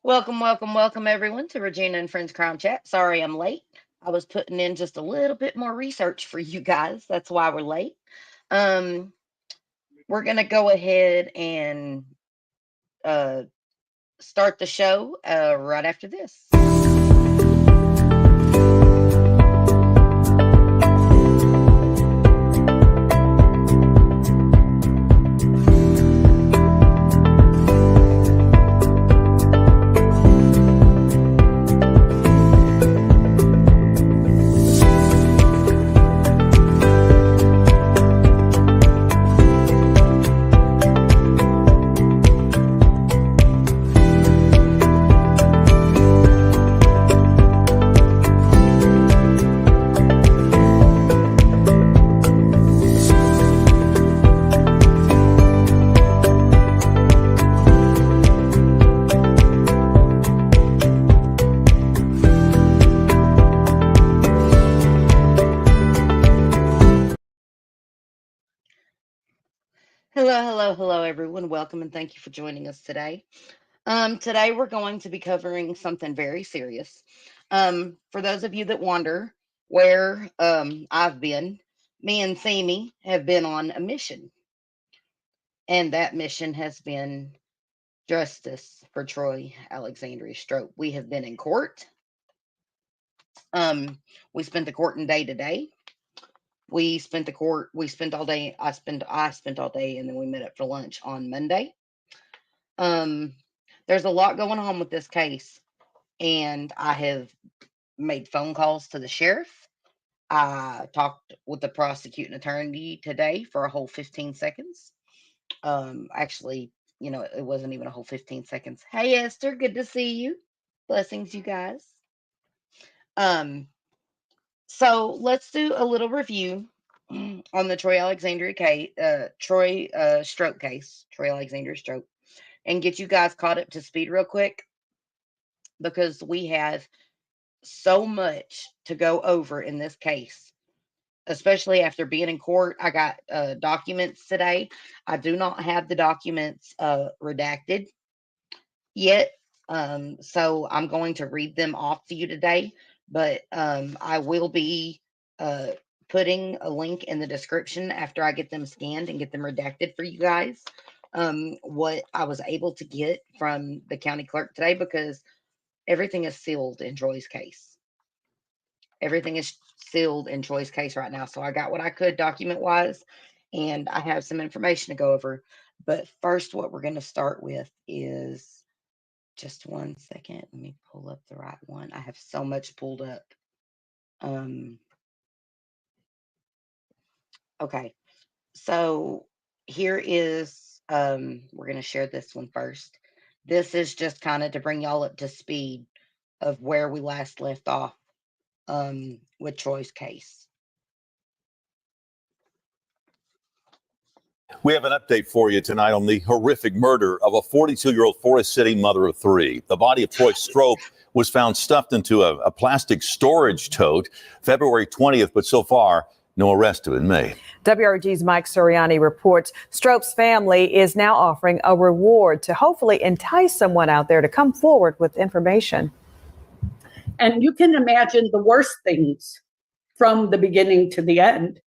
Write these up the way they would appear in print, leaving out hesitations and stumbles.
Welcome, welcome, welcome, everyone, to Regina and Friends Crime Chat. Sorry I'm late. I was putting in just a little bit more research for you guys. That's why we're late. Um, we're going to go ahead and uh, start the show right after this. Hello, everyone. Welcome and thank you for joining us today. Today we're going to be covering something very serious. For those of you that wonder where I've been, me and Simi have been on a mission, and that mission has been justice for Troy Alexandria Strope. We have been in court. We spent the court in day to day. We spent the court. We spent all day. I spent all day, and then we met up for lunch on Monday. Um, there's a lot going on with this case, and I have made phone calls to the sheriff. I talked with the prosecuting attorney today for a whole 15 seconds. Actually, it wasn't even a whole 15 seconds. Hey, Esther, good to see you. Blessings, you guys. So let's do a little review on the Troy Alexandria case, Troy Strope case, Troy Alexandria Strope, and get you guys caught up to speed real quick because we have so much to go over in this case, especially after being in court. I got documents today. I do not have the documents redacted yet, so I'm going to read them off to you today, but I will be putting a link in the description after I get them scanned and get them redacted for you guys. What I was able to get from the county clerk today, because everything is sealed in Troy's case. Everything is sealed in Troy's case right now. So I got what I could document wise, and I have some information to go over. But first, what we're going to start with is just one second. Let me pull up the right one. I have so much pulled up. Okay. So here is, we're going to share this one first. This is just kind of to bring y'all up to speed of where we last left off with Troy's case. We have an update for you tonight on the horrific murder of a 42-year-old Forest City mother of three. The body of Troy Strope was found stuffed into a plastic storage tote February 20th, but so far, no arrests have been made. WRG's Mike Suriani reports Strope's family is now offering a reward to hopefully entice someone out there to come forward with information. And you can imagine the worst things from the beginning to the end.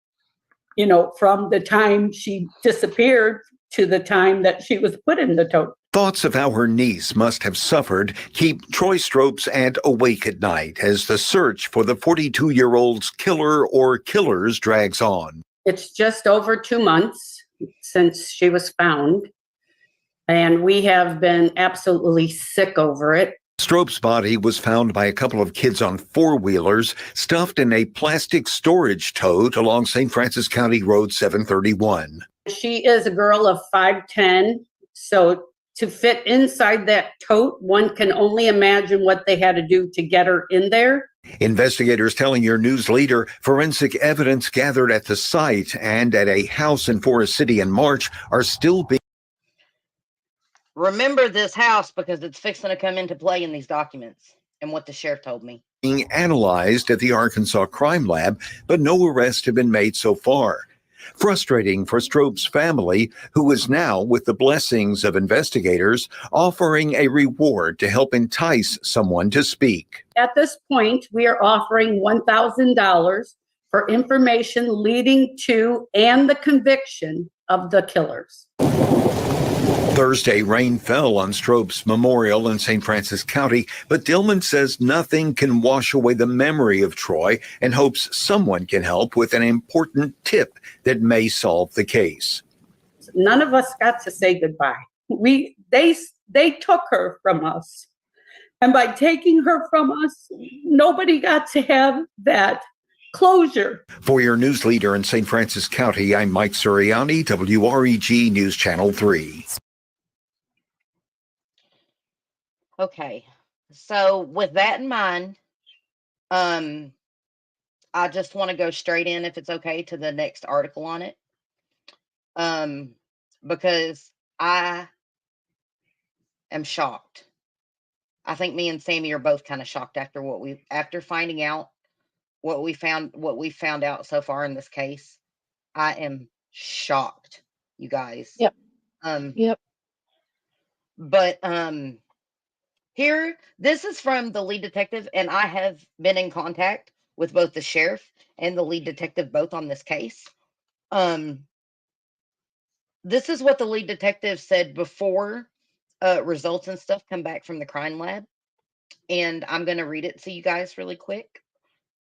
You know, from the time she disappeared to the time that she was put in the tote. Thoughts of how her niece must have suffered keep Troy Strope's aunt awake at night as the search for the 42-year-old's killer or killers drags on. It's just over 2 months since she was found, and we have been absolutely sick over it. Strope's body was found by a couple of kids on four-wheelers, stuffed in a plastic storage tote along St. Francis County Road 731. She is a girl of 5'10", so to fit inside that tote, one can only imagine what they had to do to get her in there. Investigators telling your news leader forensic evidence gathered at the site and at a house in Forest City in March are still being... Remember this house because it's fixing to come into play in these documents and what the sheriff told me. Being analyzed at the Arkansas Crime Lab, but no arrests have been made so far. Frustrating for Strope's family, who is now, with the blessings of investigators, offering a reward to help entice someone to speak. At this point, we are offering $1,000 for information leading to and the conviction of the killers. Thursday, rain fell on Strope's memorial in St. Francis County, but Dillman says nothing can wash away the memory of Troy and hopes someone can help with an important tip that may solve the case. None of us got to say goodbye. They took her from us. And by taking her from us, nobody got to have that closure. For your news leader in St. Francis County, I'm Mike Suriani, WREG News Channel 3. Okay, so with that in mind, I just want to go straight in, if it's okay, to the next article on it, because I am shocked. I think me and Sammy are both kind of shocked after finding out what we found out so far in this case. I am shocked, you guys. Yep. Yep. But here, this is from the lead detective, and I have been in contact with both the sheriff and the lead detective both on this case. This is what the lead detective said before results and stuff come back from the crime lab, and I'm going to read it to you guys really quick.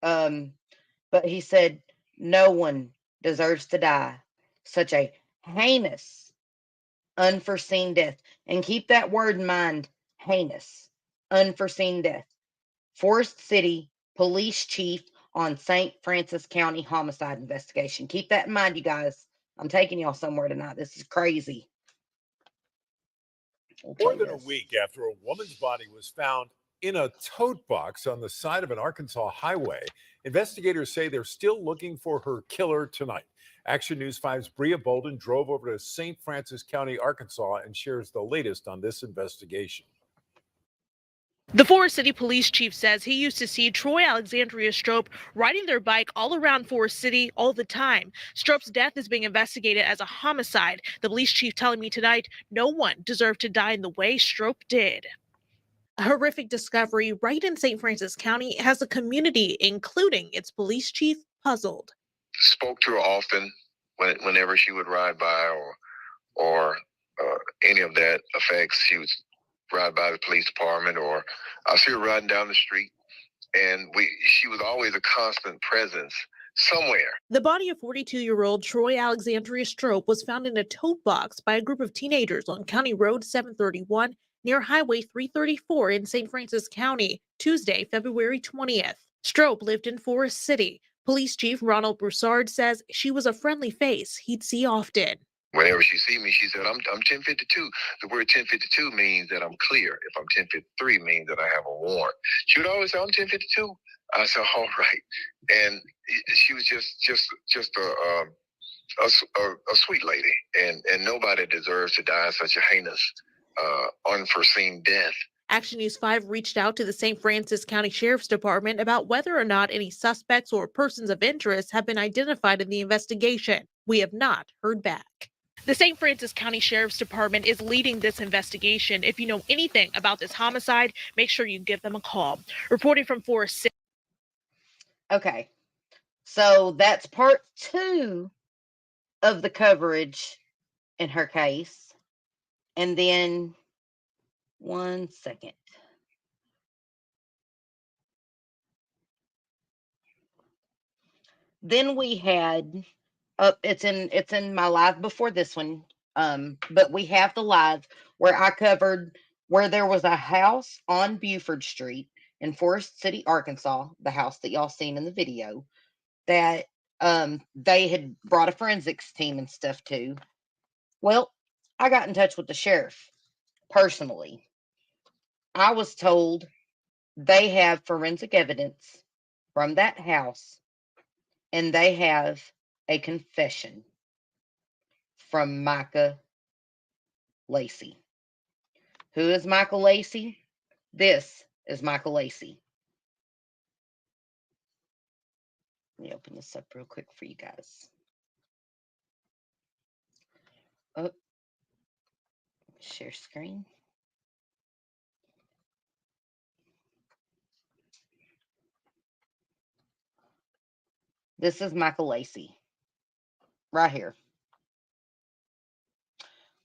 But he said, no one deserves to die such a heinous, unforeseen death. And keep that word in mind, heinous, unforeseen death. Forest City Police Chief on St. Francis County homicide investigation. Keep that in mind, you guys. I'm taking y'all somewhere tonight. This is crazy. More than a week after a woman's body was found in a tote box on the side of an Arkansas highway, investigators say they're still looking for her killer tonight. Action News 5's Bria Bolden drove over to St. Francis County, Arkansas, and shares the latest on this investigation. The Forest City Police Chief says he used to see Troy Alexandria Strope riding their bike all around Forest City all the time. Strope's death is being investigated as a homicide. The police chief telling me tonight no one deserved to die in the way Strope did. A horrific discovery right in St. Francis County has the community, including its police chief, puzzled. Spoke to her often whenever she would ride by or any of that effects. She would ride by the police department, or I see her riding down the street, and she was always a constant presence somewhere. The body of 42-year-old Troy Alexandria Strope was found in a tote box by a group of teenagers on County Road 731 near Highway 334 in St. Francis County, Tuesday, February 20th. Strope lived in Forest City. Police Chief Ronald Broussard says she was a friendly face he'd see often. Whenever she see me, she said, I'm 1052. The word 1052 means that I'm clear. If I'm 1053, means that I have a warrant. She would always say, I'm 1052. I said, all right. And she was just a sweet lady. And nobody deserves to die such a heinous, unforeseen death. Action News 5 reached out to the St. Francis County Sheriff's Department about whether or not any suspects or persons of interest have been identified in the investigation. We have not heard back. The St. Francis County Sheriff's Department is leading this investigation. If you know anything about this homicide, make sure you give them a call. Reporting from Forest City. Okay, so that's part 2 of the coverage in her case. And then, one second. Then we had it's in my live before this one, but we have the live where I covered where there was a house on Buford Street in Forest City, Arkansas, the house that y'all seen in the video, that they had brought a forensics team and stuff to. Well, I got in touch with the sheriff personally. I was told they have forensic evidence from that house, and they have a confession from Micah Lacey. Who is Michael Lacey? This is Michael Lacey. Let me open this up real quick for you guys. Oh, share screen. This is Michael Lacey right here.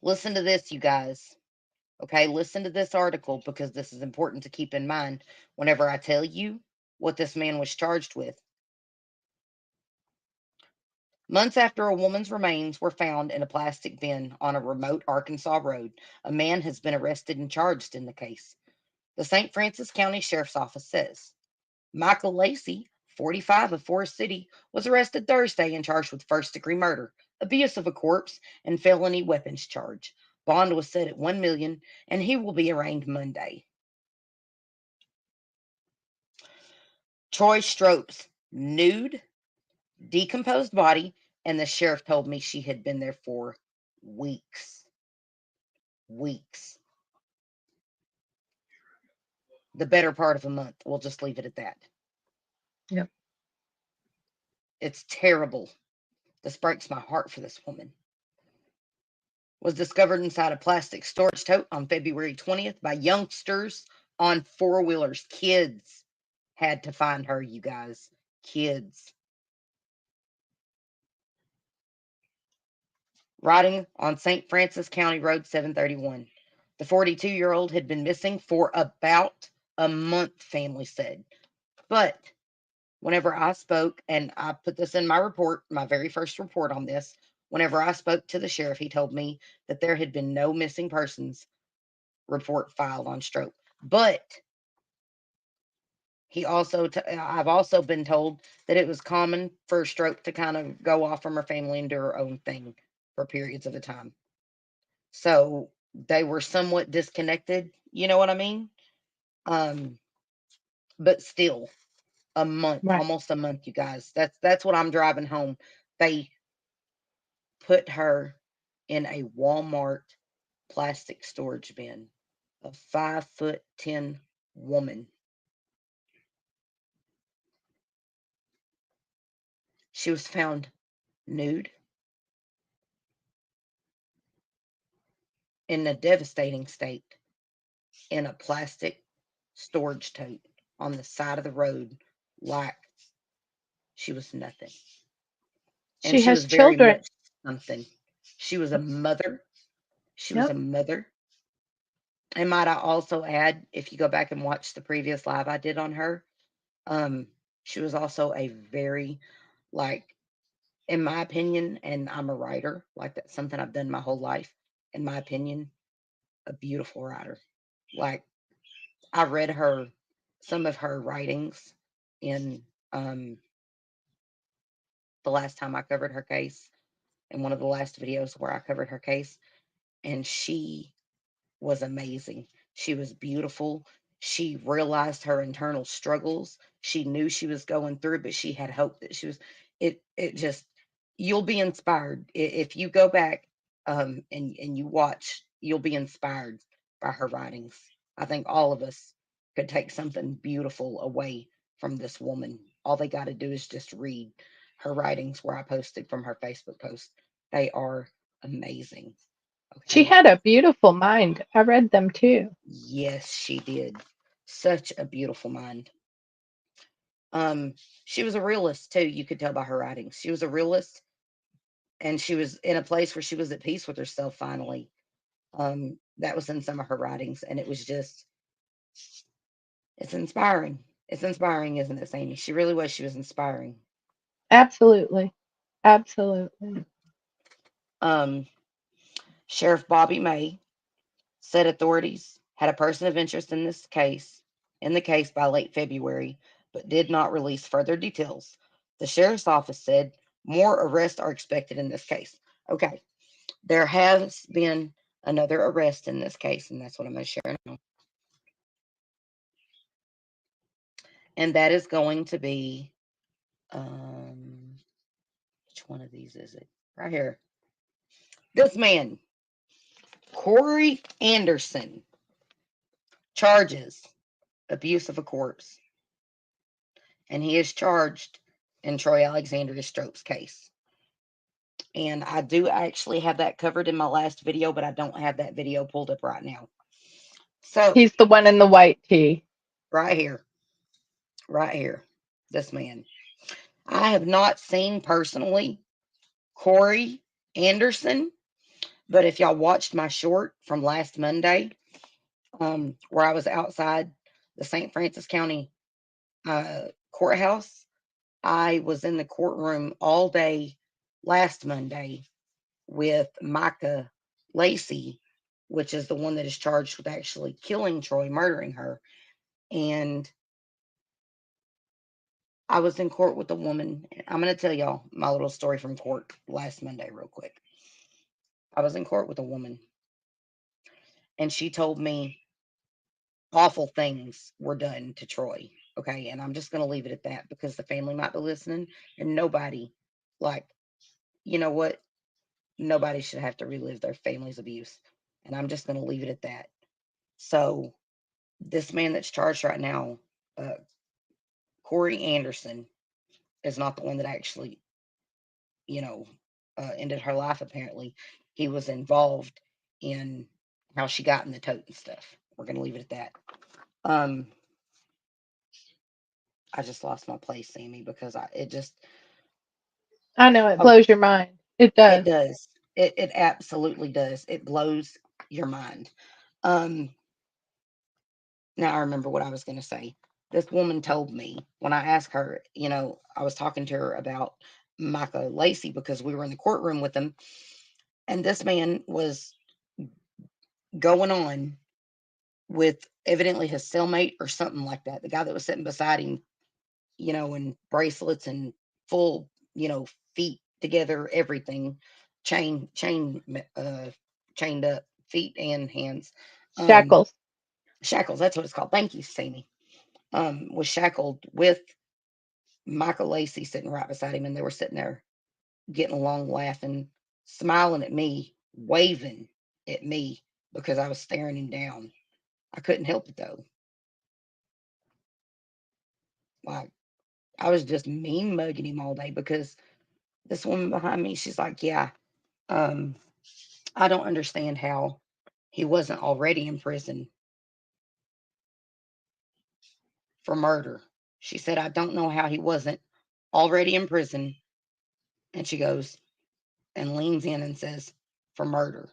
Listen to this, you guys. Okay, listen to this article because this is important to keep in mind whenever I tell you what this man was charged with. Months after a woman's remains were found in a plastic bin on a remote Arkansas road, a man has been arrested and charged in the case. The St. Francis County Sheriff's Office says Michael Lacey, 45 of Forest City, was arrested Thursday and charged with first-degree murder, abuse of a corpse, and felony weapons charge. Bond was set at $1 million, and he will be arraigned Monday. Troy Strope's nude, decomposed body, and the sheriff told me she had been there for weeks. Weeks. The better part of a month. We'll just leave it at that. Yep. It's terrible. This breaks my heart for this woman. Was discovered inside a plastic storage tote on February 20th by youngsters on four-wheelers. Kids had to find her, you guys. Kids. Riding on St. Francis County Road 731. The 42-year-old had been missing for about a month, family said. But whenever I spoke, and I put this in my report, my very first report on this, whenever I spoke to the sheriff, he told me that there had been no missing persons report filed on Strope. But I've also been told that it was common for Strope to kind of go off from her family and do her own thing for periods of a time. So they were somewhat disconnected, you know what I mean? But still, a month, Right. almost a month, you guys. That's what I'm driving home. They put her in a Walmart plastic storage bin. A 5'10" woman. She was found nude in a devastating state in a plastic storage tote on the side of the road, like she was nothing. And She she has was very children. much something. She was a mother. She was a Yep. mother. And might I also add, if you go back and watch the previous live I did on her, she was also a very, like, in my opinion, and I'm a writer, like that's something I've done my whole life. In my opinion, a beautiful writer. Like, I read some of her writings in the last time I covered her case, in one of the last videos where I covered her case, and she was amazing. She was beautiful. She realized her internal struggles. She knew she was going through, but she had hope that she was. It just, you'll be inspired if you go back and you watch. You'll be inspired by her writings. I think all of us could take something beautiful away from this woman. All they got to do is just read her writings, where I posted from her Facebook post. They are amazing. She Okay. had a beautiful mind. I read them too. Yes, she did. Such a beautiful mind. She was a realist too. You could tell by her writings. She was a realist, and she was in a place where she was at peace with herself finally. That was in some of her writings, and it was just, it's inspiring. It's inspiring, isn't it, Sammy? She really was. She was inspiring. Absolutely. Absolutely. Um, Sheriff Bobby May said authorities had a person of interest in the case by late February, but did not release further details. The sheriff's office said more arrests are expected in this case. Okay, there has been another arrest in this case, and that's what I'm going to share now. And that is going to be, which one of these is it? Right here. This man, Corey Anderson, charges abuse of a corpse, and he is charged in Troy Alexandria Strope's case. And I do actually have that covered in my last video, but I don't have that video pulled up right now. So He's the one in the white tee. right here, this man. I have not seen personally Corey Anderson, but if y'all watched my short from last Monday, where I was outside the St. Francis County courthouse, I was in the courtroom all day last Monday with Micah Lacey, which is the one that is charged with actually killing Troy, murdering her. And I was in court with a woman. I'm going to tell y'all my little story from court last Monday, real quick. I was in court with a woman, and she told me awful things were done to Troy. Okay. And I'm just going to leave it at that because the family might be listening, and nobody, like, you know what? Nobody should have to relive their family's abuse. And I'm just going to leave it at that. So, this man that's charged right now, uh, Corey Anderson, is not the one that actually, you know, ended her life. Apparently, he was involved in how she got in the tote and stuff. We're going to leave it at that. I just lost my place, Sammy, because I know it oh, blows your mind. It it does. does. It absolutely does. It blows your mind. Um, Now I remember what I was going to say. This woman told me when I asked her, I was talking to her about Micah Lacey because we were in the courtroom with him, and this man was going on with evidently his cellmate or something like that. The guy that was sitting beside him, in bracelets and full, feet together, everything, chained up, feet and hands, um, Shackles. shackles. That's what it's called. Thank you, Sammy. Was shackled with Michael Lacey sitting right beside him, and they were sitting there getting along, laughing, smiling at me, waving at me because I was staring him down. I couldn't help it though. Like, I was just mean mugging him all day because this woman behind me, she's like, yeah, um, I don't understand how he wasn't already in prison for murder. She said, I don't know how he wasn't already in prison. And she goes and leans in and says, for murder.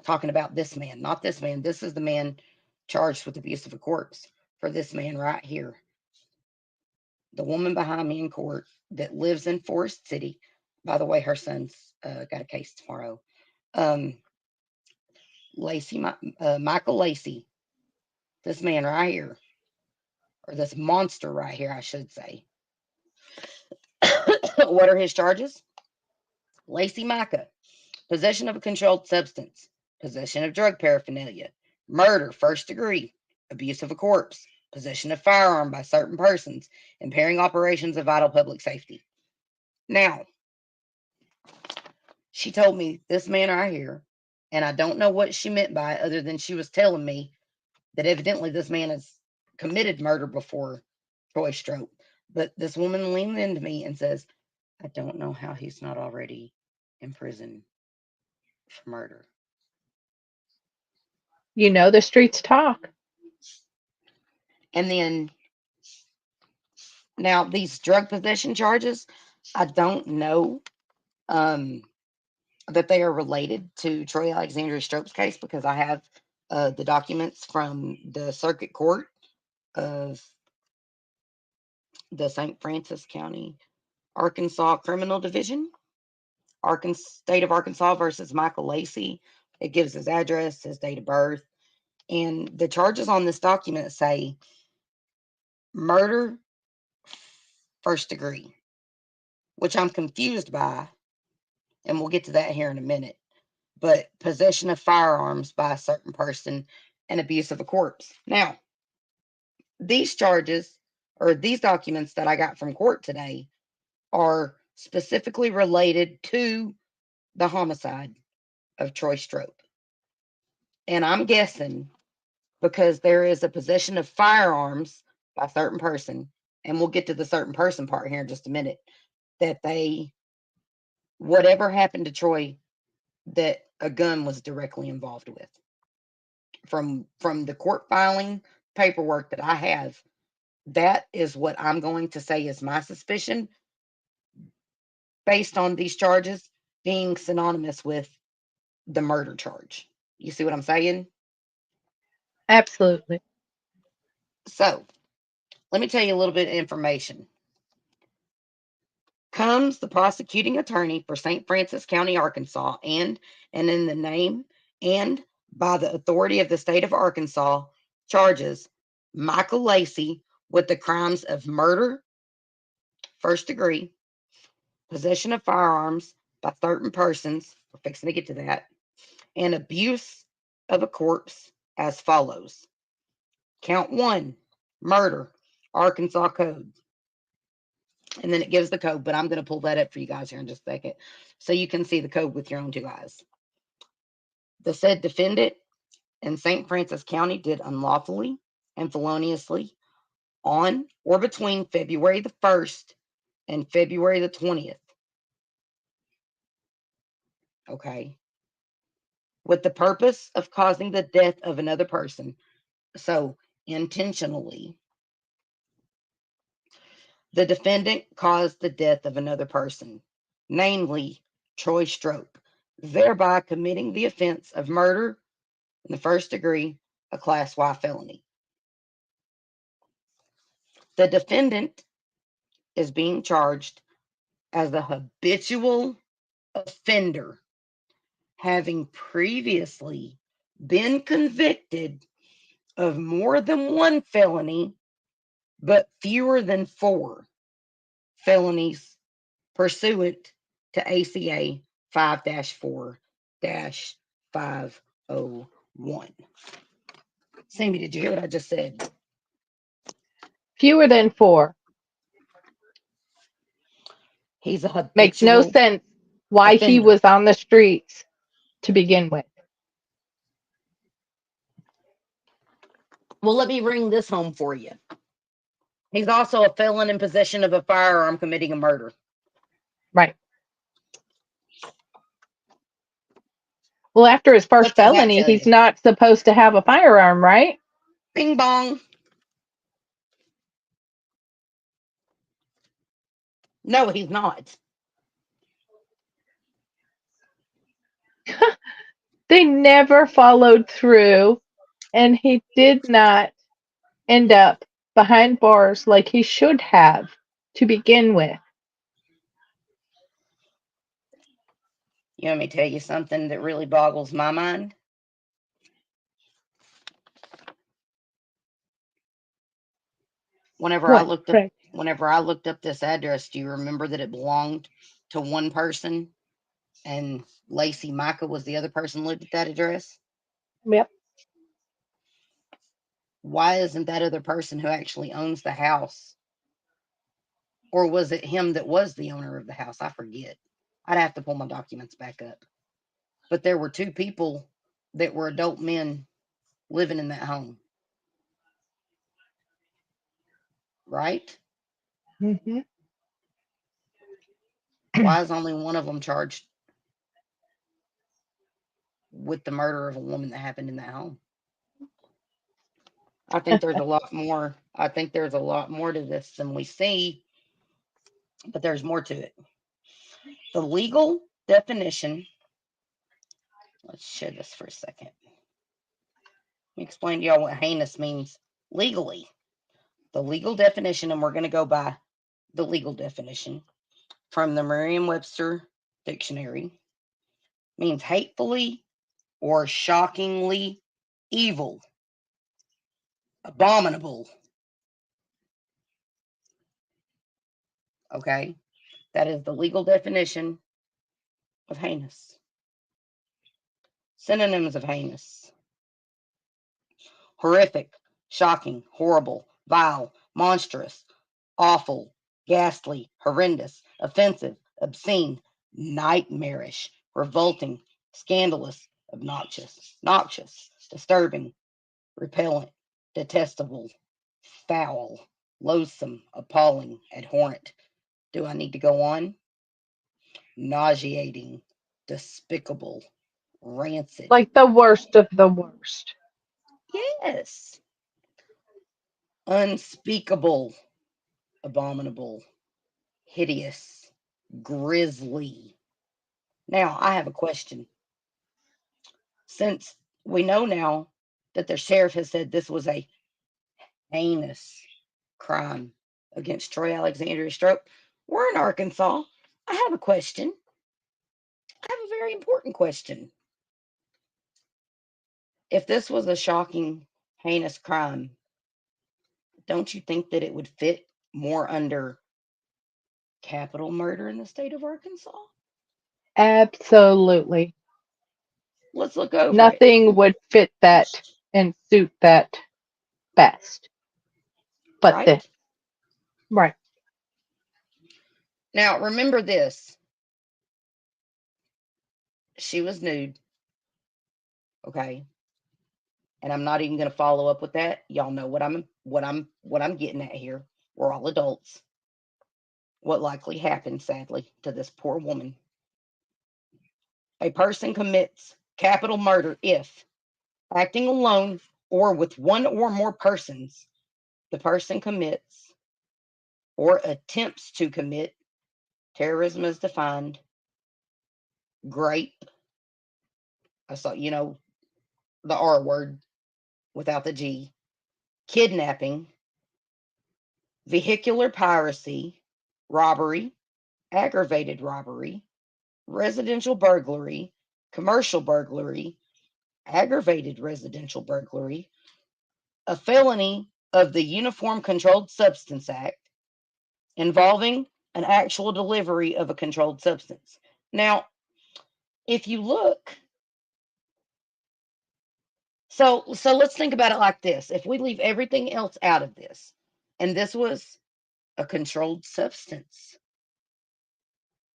Talking about this man, not this man. This is the man charged with abuse of a corpse for this man right here. The woman behind me in court that lives in Forest City. By the way, her son's got a case tomorrow. Um, Michael Lacey, this man right here, or this monster right here, I should say. What are his charges? Lacey Micah, possession of a controlled substance, possession of drug paraphernalia, murder, first degree, abuse of a corpse, possession of firearm by certain persons, impairing operations of vital public safety. Now, she told me this man right here, and I don't know what she meant by it other than she was telling me that evidently this man has committed murder before, Troy Strope. But this woman leaned into me and says, I don't know how he's not already in prison for murder. The streets talk. And then now these drug possession charges, I don't know that they are related to Troy Alexandria Strope case because I have the documents from the circuit court of the St. Francis County, Arkansas Criminal Division, State of Arkansas versus Michael Lacey. It gives his address, his date of birth, and the charges on this document say murder, first degree, which I'm confused by, and we'll get to that here in a minute. But possession of firearms by a certain person and abuse of a corpse. Now, these charges or these documents that I got from court today are specifically related to the homicide of Troy Strope. And I'm guessing because there is a possession of firearms by a certain person, and we'll get to the certain person part here in just a minute, that they whatever happened to Troy that a gun was directly involved with. From the court filing paperwork that I have, that is what I'm going to say is my suspicion based on these charges being synonymous with the murder charge. You see what I'm saying? Absolutely. So, let me tell you a little bit of information. Comes the prosecuting attorney for St. Francis County, Arkansas, and in the name and by the authority of the state of Arkansas, charges Michael Lacey with the crimes of murder, first degree, possession of firearms by certain persons, we're fixing to get to that, and abuse of a corpse as follows. Count 1, murder, Arkansas Code. And then it gives the code, but I'm going to pull that up for you guys here in just a second so you can see the code with your own 2 eyes. The said defendant in St. Francis County did unlawfully and feloniously on or between February the 1st and February the 20th. Okay. With the purpose of causing the death of another person. So, intentionally. The defendant caused the death of another person, namely Troy Strope, thereby committing the offense of murder in the first degree, a Class Y felony. The defendant is being charged as a habitual offender, having previously been convicted of more than 1 felony, but fewer than 4 felonies pursuant to ACA 5-4-501. Sammy, did you hear what I just said? Fewer than 4. He's a habitual Makes no sense why he offender. was on the streets to begin with. Well, let me bring this home for you. He's also a felon in possession of a firearm committing a murder. Right. Well, after his first What does that felony, tell he's you? not supposed to have a firearm, right? Bing bong. No, he's not. They never followed through, and he did not end up behind bars like he should have to begin with. You want me to tell you something that really boggles my mind? Whenever I What, looked up Craig? whenever I looked up this address, do you remember that it belonged to one person and Lacey Micah was the other person lived at that address? Yep. Why isn't that other person who actually owns the house? Or was it him that was the owner of the house? I forget. I'd have to pull my documents back up. But there were 2 people that were adult men living in that home. Right? Mm-hmm. Why is only one of them charged with the murder of a woman that happened in that home? I think there's a lot more. I think there's a lot more to this than we see, but there's more to it. The legal definition, let's share this for a second. Let me explain to y'all what heinous means legally. The legal definition, and we're going to go by the legal definition from the Merriam-Webster dictionary, means hatefully or shockingly evil, abominable. Okay? That is the legal definition of heinous. Synonyms of heinous: horrific, shocking, horrible, vile, monstrous, awful, ghastly, horrendous, offensive, obscene, nightmarish, revolting, scandalous, obnoxious, noxious, disturbing, repellent, detestable, foul, loathsome, appalling, abhorrent. Do I need to go on? nauseating, despicable, rancid. Like the worst of the worst. Yes. Unspeakable, abominable, hideous, grisly. Now, I have a question. Since we know now that the sheriff has said this was a heinous crime against Troy Alexandria Strope, we're in Arkansas. I have a question. I have a very important question. If this was a shocking, heinous crime, don't you think that it would fit more under capital murder in the state of Arkansas? Absolutely. Let's look over it. Nothing would fit that and suit that best. But Right? this. Right. Now, remember this. She was nude, okay? And I'm not even going to follow up with that. Y'all know what I'm getting at here. We're all adults. What likely happened, sadly, to this poor woman. A person commits capital murder if acting alone or with one or more persons, the person commits or attempts to commit terrorism as defined, grape, I saw, the R word without the G, kidnapping, vehicular piracy, robbery, aggravated robbery, residential burglary, commercial burglary, aggravated residential burglary, a felony of the Uniform Controlled Substance Act involving an actual delivery of a controlled substance. Now, if you look, so let's think about it like this. If we leave everything else out of this, and this was a controlled substance,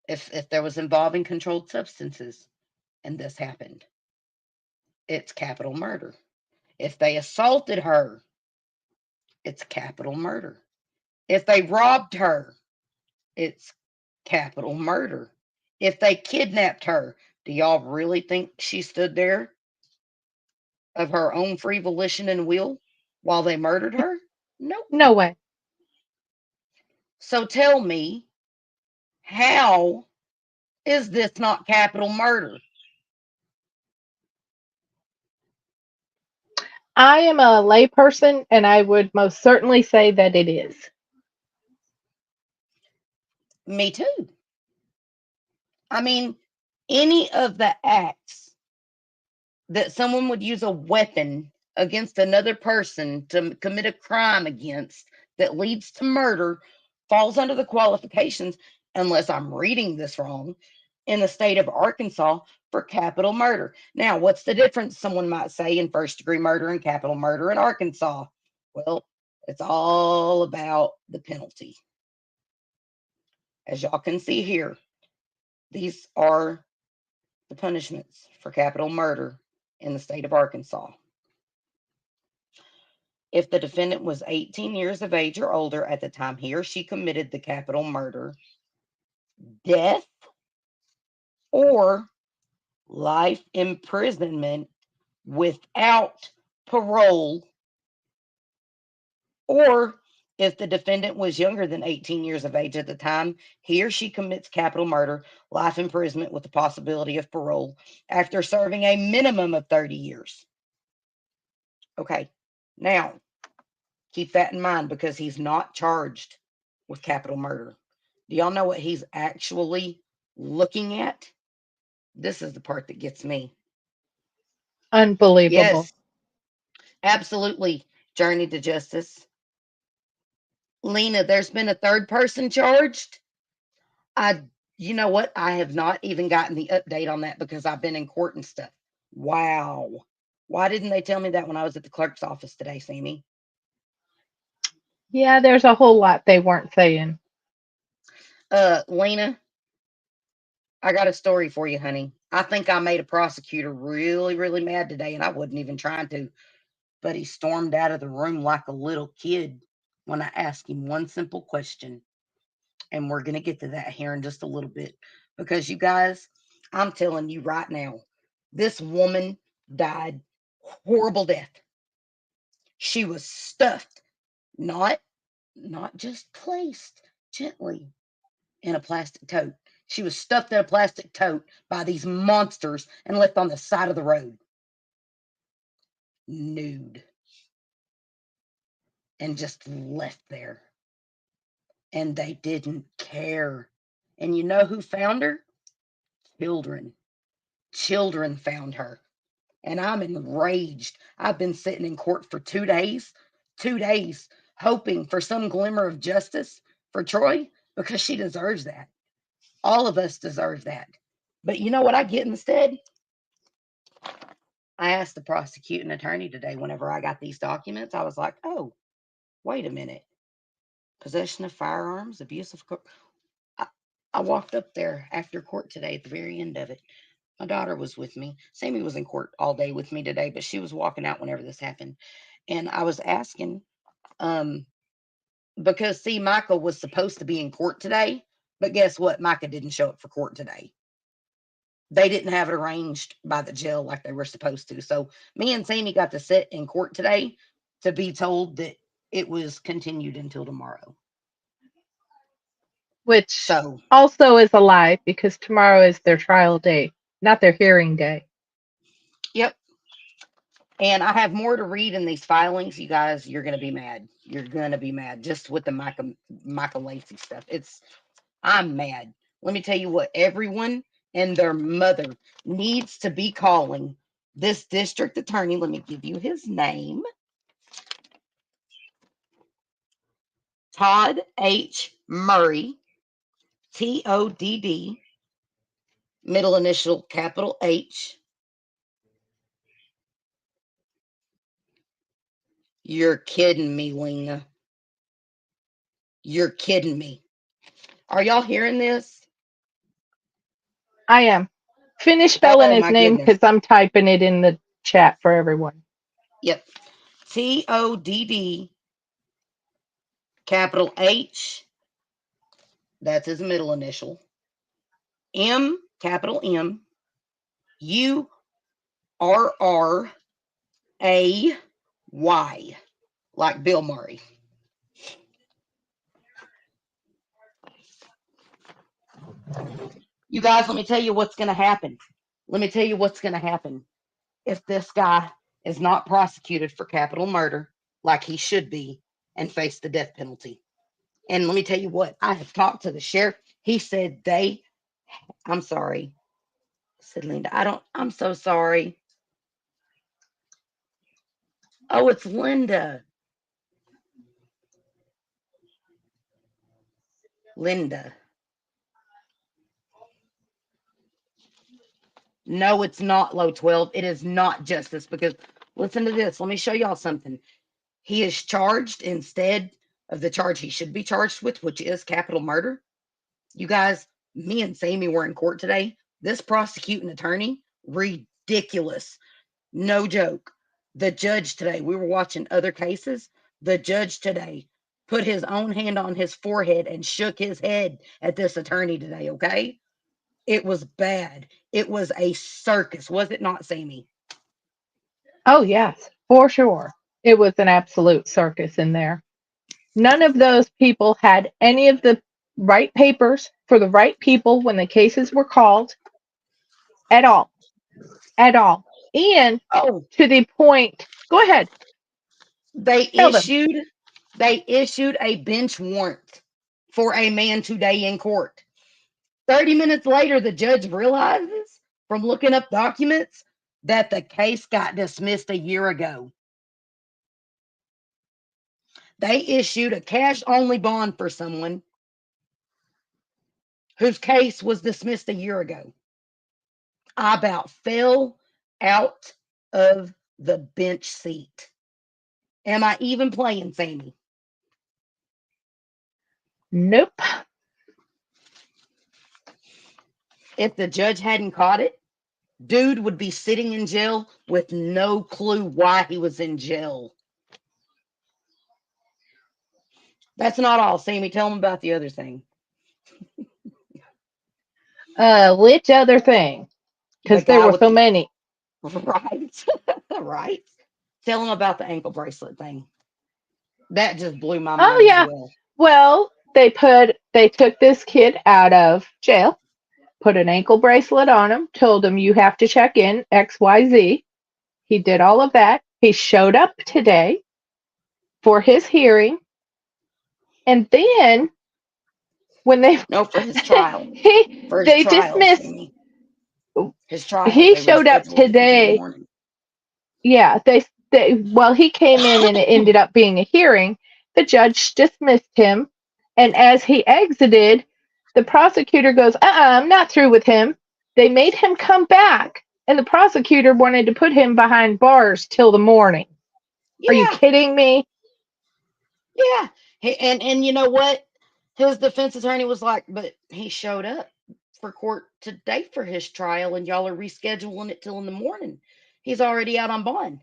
if there was involving controlled substances and this happened, it's capital murder. If they assaulted her, it's capital murder. If they robbed her, it's capital murder. If they kidnapped her, do y'all really think she stood there of her own free volition and will while they murdered her? Nope. No way. So tell me, how is this not capital murder? I am a layperson and I would most certainly say that it is. Me too. I mean, any of the acts that someone would use a weapon against another person to commit a crime against that leads to murder falls under the qualifications, unless I'm reading this wrong, in the state of Arkansas for capital murder. Now, what's the difference, someone might say, in first degree murder and capital murder in Arkansas? Well, it's all about the penalty. As y'all can see here, these are the punishments for capital murder in the state of Arkansas. If the defendant was 18 years of age or older at the time he or she committed the capital murder, death or life imprisonment without parole, or if the defendant was younger than 18 years of age at the time he or she commits capital murder, life imprisonment with the possibility of parole after serving a minimum of 30 years. Okay, now keep that in mind because he's not charged with capital murder. Do y'all know what he's actually looking at? This is the part that gets me. Unbelievable. Yes, absolutely. Journey to justice. Lena, there's been a third person charged. You know what? I have not even gotten the update on that because I've been in court and stuff. Wow. Why didn't they tell me that when I was at the clerk's office today, Sammy? Yeah, there's a whole lot they weren't saying. Lena, I got a story for you, honey. I think I made a prosecutor really, really mad today, and I wasn't even trying to, but he stormed out of the room like a little kid when I asked him one simple question. And we're going to get to that here in just a little bit. Because you guys, I'm telling you right now, this woman died horrible death. She was stuffed, not just placed gently in a plastic tote. She was stuffed in a plastic tote by these monsters and left on the side of the road, nude, and just left there. And they didn't care. And you know who found her? Children. Children found her. And I'm enraged. I've been sitting in court for 2 days, hoping for some glimmer of justice for Troy because she deserves that. All of us deserve that. But you know what I get instead? I asked the prosecuting attorney today whenever I got these documents. I was like, oh, wait a minute. Possession of firearms, abuse of court. I walked up there after court today at the very end of it. My daughter was with me. Sammy was in court all day with me today, but she was walking out whenever this happened. And I was asking, because see, Micah was supposed to be in court today, but guess what? Micah didn't show up for court today. They didn't have it arranged by the jail like they were supposed to. So me and Sammy got to sit in court today to be told that it was continued until tomorrow. Which So also is a lie because tomorrow is their trial day, not their hearing day. yep. And I have more to read in these filings. You guys, you're gonna be mad. You're gonna be mad just with the Michael Lacey stuff. I'm mad. Let me tell you what, everyone and their mother needs to be calling this district attorney. Let me give you his name. Todd H. Murray, Todd, middle initial capital H. You're kidding me, Lena. You're kidding me. Are y'all hearing this? I am. Finish spelling Oh his my name goodness. because I'm typing it in the chat for everyone. Yep. Todd, capital H. That's his middle initial. M, capital M. Urray, like Bill Murray. You guys, let me tell you what's going to happen. Let me tell you what's going to happen if this guy is not prosecuted for capital murder like he should be and face the death penalty. And let me tell you what, I have talked to the sheriff. He said I'm sorry, said Linda. I'm so sorry. Oh, it's Linda. Linda. No, it's not low 12. It is not justice because listen to this. Let me show y'all something. He is charged instead of the charge he should be charged with, which is capital murder. You guys, me and Sammy were in court today. This prosecuting attorney, ridiculous. No joke. The judge today, we were watching other cases. The judge today put his own hand on his forehead and shook his head at this attorney today, okay? It was bad. It was a circus, was it not, Sammy? Oh, yes, for sure. It was an absolute circus in there. None of those people had any of the right papers for the right people when the cases were called at all. At all. And Oh, to the point, go ahead, they tell them. issued a bench warrant for a man today in court. 30 minutes later, the judge realizes from looking up documents that the case got dismissed a year ago. They issued a cash only bond for someone whose case was dismissed a year ago. I about fell out of the bench seat. Am I even playing, Sammy? Nope. If the judge hadn't caught it, dude would be sitting in jail with no clue why he was in jail. That's not all, Sammy. Tell them about the other thing. Which other thing? The Because there guy were with so many. right, right. Tell him about the ankle bracelet thing. That just blew my Oh mind as yeah. well. Well, they took this kid out of jail, put an ankle bracelet on him, told him you have to check in XYZ. He did all of that. He showed up today for his hearing, and then when they No, for his trial. For his they trial, dismissed Sammy. His trial. he They showed up rescheduled it until the today. morning. Yeah, they well, he came in and it ended up being a hearing. The judge dismissed him, and as he exited, the prosecutor goes, I'm not through with him. They made him come back, and the prosecutor wanted to put him behind bars till the morning. Are you Yeah, kidding me? yeah. And you know what? His defense attorney was like, but he showed up for court today for his trial, and y'all are rescheduling it till in the morning. He's already out on bond.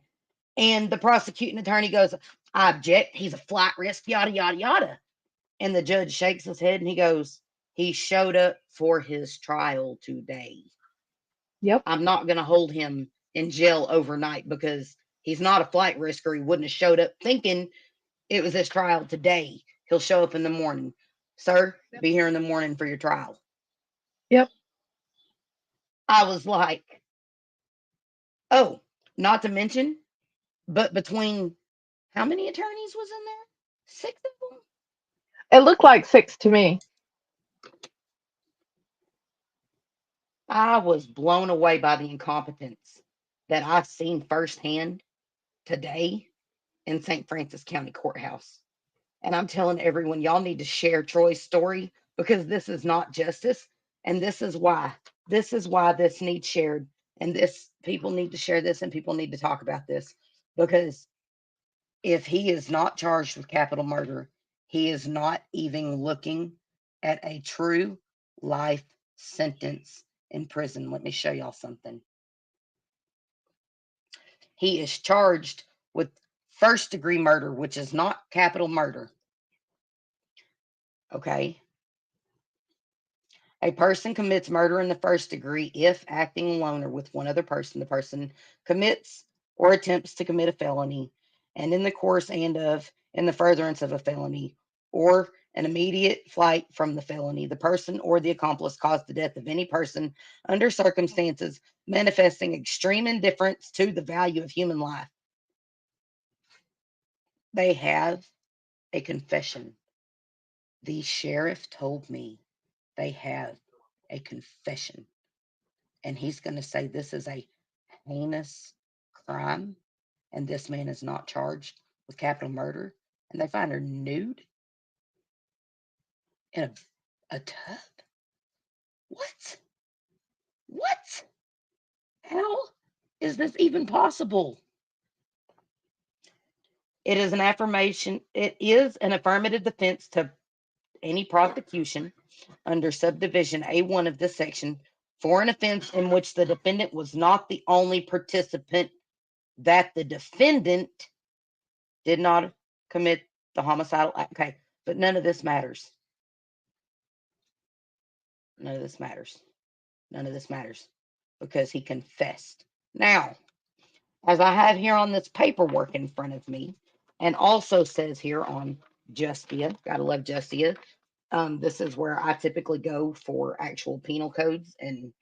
And the prosecuting attorney goes, I object. He's a flight risk, yada, yada, yada. And the judge shakes his head and he goes, he showed up for his trial today. Yep. I'm not going to hold him in jail overnight because he's not a flight risk or he wouldn't have showed up thinking it was his trial today. He'll show up in the morning. Sir, be here in the morning for your trial. Yep. I was like, oh, not to mention, but between how many attorneys was in there? 6 of them? It looked like 6 to me. I was blown away by the incompetence that I've seen firsthand today in St. Francis County Courthouse. And I'm telling everyone, y'all need to share Troy's story because this is not justice. And this is why. This is why this needs shared. And this people need to share this and people need to talk about this. Because if he is not charged with capital murder, he is not even looking at a true life sentence in prison. Let me show y'all something. He is charged with first degree murder, which is not capital murder. Okay. A person commits murder in the first degree if acting alone or with one other person, the person commits or attempts to commit a felony, and in the course and of in the furtherance of a felony, or an immediate flight from the felony, the person or the accomplice caused the death of any person under circumstances manifesting extreme indifference to the value of human life. They have a confession. The sheriff told me they have a confession. And he's going to say this is a heinous crime and this man is not charged with capital murder. And they find her nude in a tub. What? What? How is this even possible? It is an affirmation. It is an affirmative defense to any prosecution under subdivision A1 of this section for an offense in which the defendant was not the only participant, that the defendant did not commit the homicidal act. Okay, but none of this matters. None of this matters. None of this matters because he confessed. Now, as I have here on this paperwork in front of me, and also says here on Justia, gotta love Justia. This is where I typically go for actual penal codes and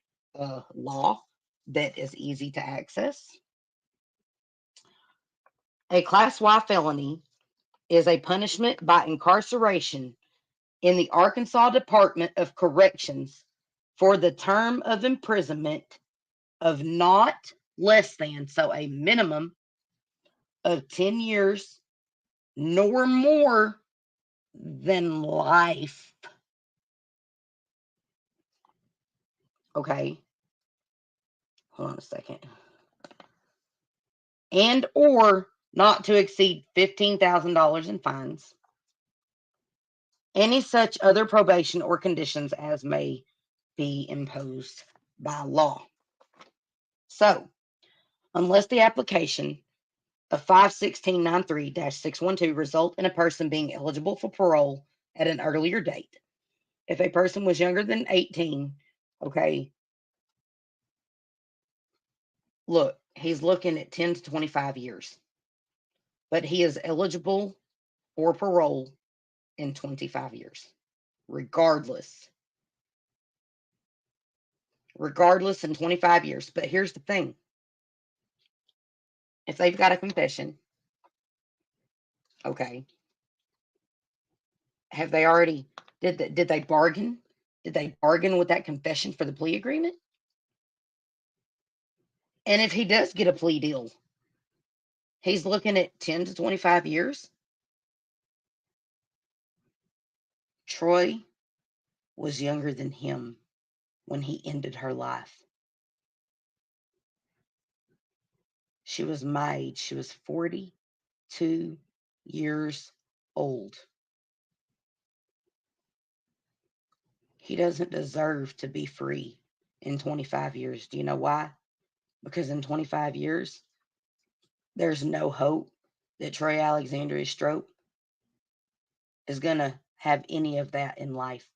law that is easy to access. A Class Y felony is a punishment by incarceration in the Arkansas Department of Corrections for the term of imprisonment of not less than, so a minimum of 10 years, nor more than life. Okay, hold on a second. And or not to exceed $15,000 in fines. Any such other probation or conditions as may be imposed by law. So, unless the application of 51693-612 result in a person being eligible for parole at an earlier date, if a person was younger than 18 Okay. Look, he's looking at 10 to 25 years, but he is eligible for parole in 25 years, regardless. Regardless, in 25 years. But here's the thing, if they've got a confession, okay, have they already, did they bargain? Did they bargain with that confession for the plea agreement? And if he does get a plea deal, he's looking at 10 to 25 years. Troy was younger than him when he ended her life. She was my age. She was 42 years old. He doesn't deserve to be free in 25 years. Do you know why? Because in 25 years, there's no hope that Troy Alexandria Strope is going to have any of that in life.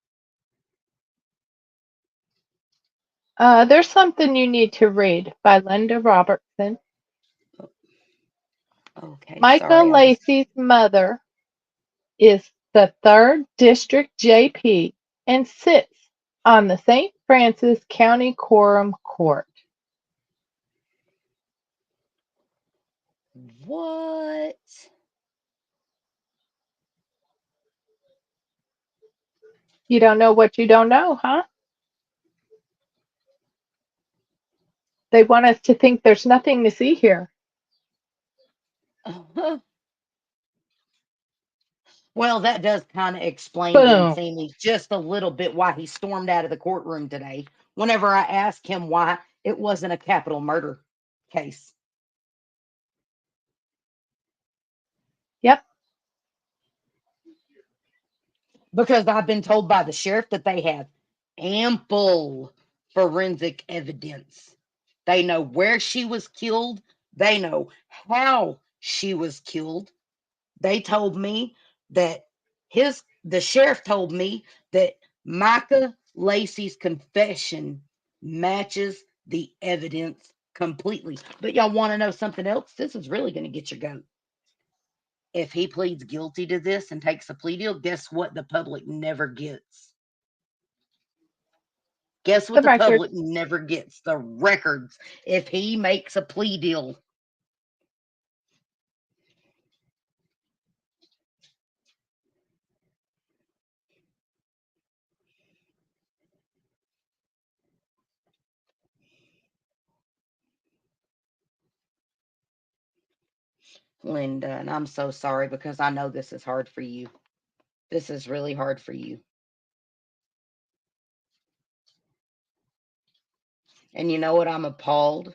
There's something you need to read by Linda Robertson. Okay, Micah sorry. Lacey's mother is the 3rd District JP and sits on the St. Francis County Quorum Court. What? You don't know what you don't know, huh? They want us to think there's nothing to see here. Well, that does kind of explain then, Boom. Sammy, just a little bit why he stormed out of the courtroom today. Whenever I asked him why it wasn't a capital murder case. Yep. Because I've been told by the sheriff that they have ample forensic evidence. They know where she was killed. They know how she was killed. They told me that the sheriff told me that Micah Lacey's confession matches the evidence completely. But y'all want to know something else? This is really going to get your goat. If he pleads guilty to this and takes a plea deal, guess what the public never gets? Guess what The the record. public never gets? The records. If he makes a plea deal. Linda, and I'm so sorry because I know this is hard for you. This is really hard for you. And you know what? I'm appalled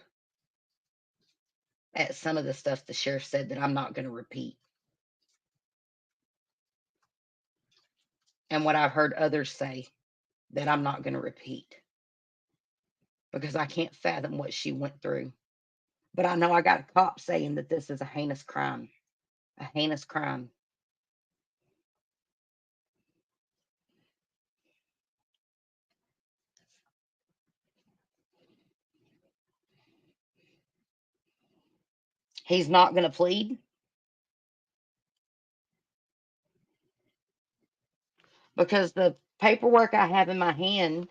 at some of the stuff the sheriff said that I'm not going to repeat. And what I've heard others say that I'm not going to repeat because I can't fathom what she went through. But I know I got a cop saying that this is a heinous crime. A heinous crime. He's not going to plead because the paperwork I have in my hand.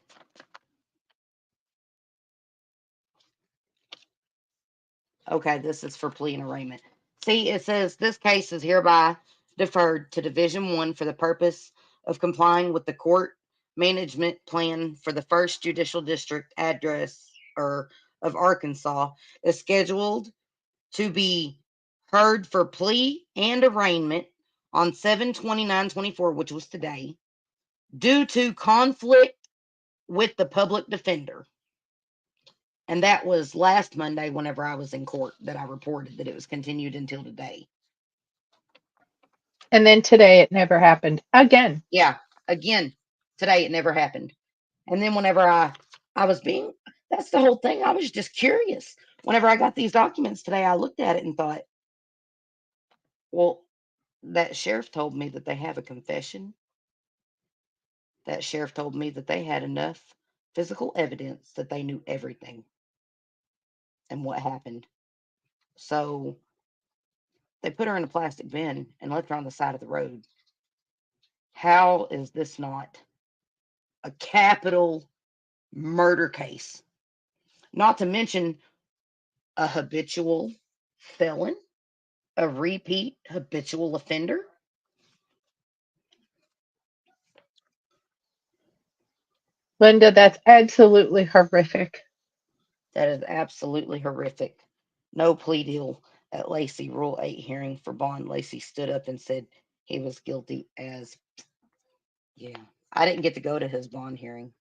Okay, this is for plea and arraignment. See, it says this case is hereby deferred to Division 1 for the purpose of complying with the court management plan for the 1st Judicial District address of Arkansas is scheduled to be heard for plea and arraignment on 7/29/24, which was today, due to conflict with the public defender. And that was last Monday whenever I was in court that I reported that it was continued until today. And then today it never happened again. Yeah, again, today it never happened. And then whenever I was being, that's the whole thing. I was just curious. Whenever I got these documents today, I looked at it and thought, well, that sheriff told me that they have a confession. That sheriff told me that they had enough physical evidence that they knew everything and what happened. So they put her in a plastic bin and left her on the side of the road. How is this not a capital murder case? Not to mention a habitual felon, a repeat habitual offender. Linda, that's absolutely horrific. That is absolutely horrific. No plea deal at Lacey Rule 8 hearing for bond. Lacey stood up and said he was guilty as, yeah. I didn't get to go to his bond hearing.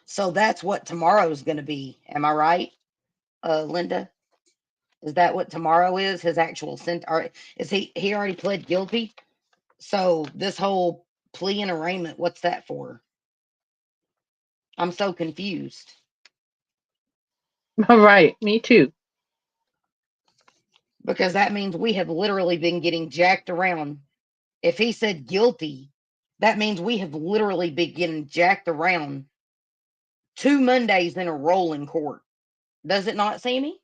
So that's what tomorrow is going to be. Am I right, Linda? Is that what tomorrow is? His actual sentence? Or is he already pled guilty? So this whole plea and arraignment, what's that for? I'm so confused. All right, me too. Because that means we have literally been getting jacked around. If he said guilty, that means we have literally been getting jacked around 2 Mondays in a row in court. Does it not, Sammy?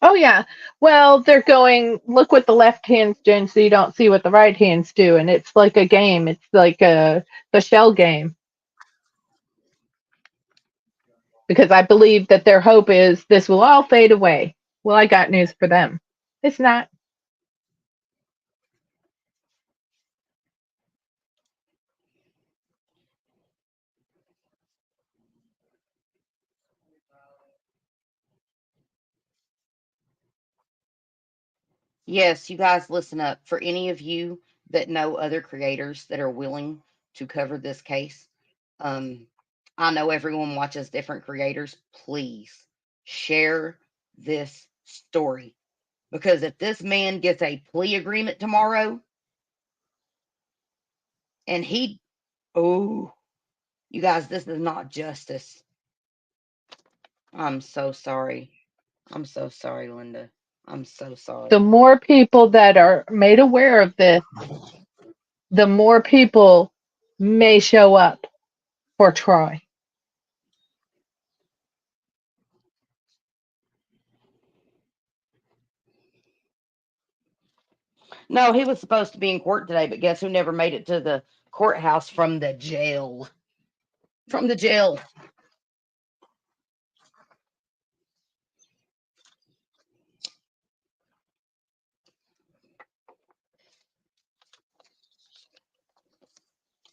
Oh yeah. Well, they're going, look what the left hand's doing so you don't see what the right hand's doing. It's like a game. It's like the shell game. Because I believe that their hope is this will all fade away. Well, I got news for them. It's not. Yes, you guys listen up. For any of you that know other creators that are willing to cover this case, um, I know everyone watches different creators. Please share this story. Because if this man gets a plea agreement tomorrow and oh, you guys, this is not justice. I'm so sorry. I'm so sorry, Linda. I'm so The sorry. more people that are made aware of this, the more people may show up for Troy. No, he was supposed to be in court today, but guess who never made it to the courthouse from the jail? From the jail.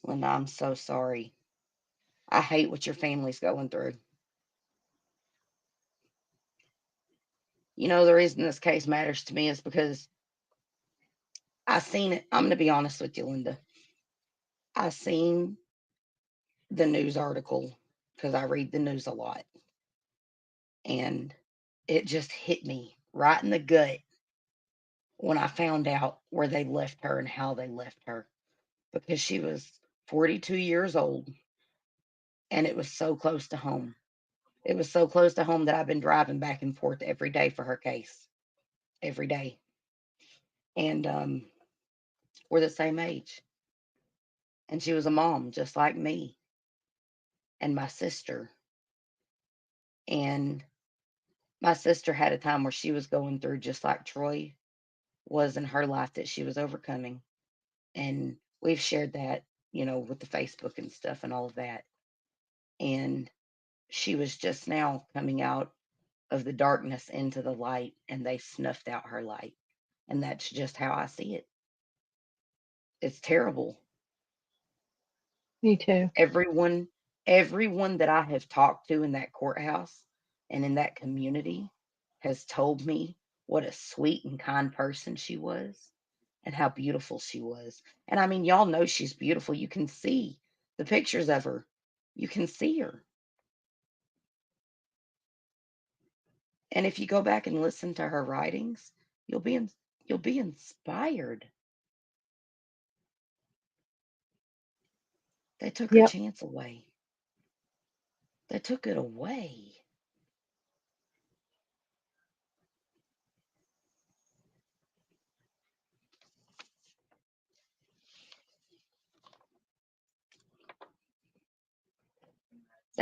Linda, I'm so sorry. I hate what your family's going through. You know, the reason this case matters to me is because I seen it. I'm going to be honest with you, Linda. I seen the news article because I read the news a lot. And it just hit me right in the gut when I found out where they left her and how they left her because she was 42 years old and it was so close to home. It was so close to home that I've been driving back and forth every day for her case, every day. And we're the same age. And she was a mom just like me and my sister. And my sister had a time where she was going through just like Troy was in her life that she was overcoming. And we've shared that, with the Facebook and stuff and all of that. And she was just now coming out of the darkness into the light, and they snuffed out her light. And that's just how I see it. It's terrible. Me too. Everyone that I have talked to in that courthouse and in that community has told me what a sweet and kind person she was and how beautiful she was. And I mean, y'all know she's beautiful. You can see the pictures of her. You can see her. And if you go back and listen to her writings, you'll be you'll be inspired. They took her Yep. chance away. They took it away.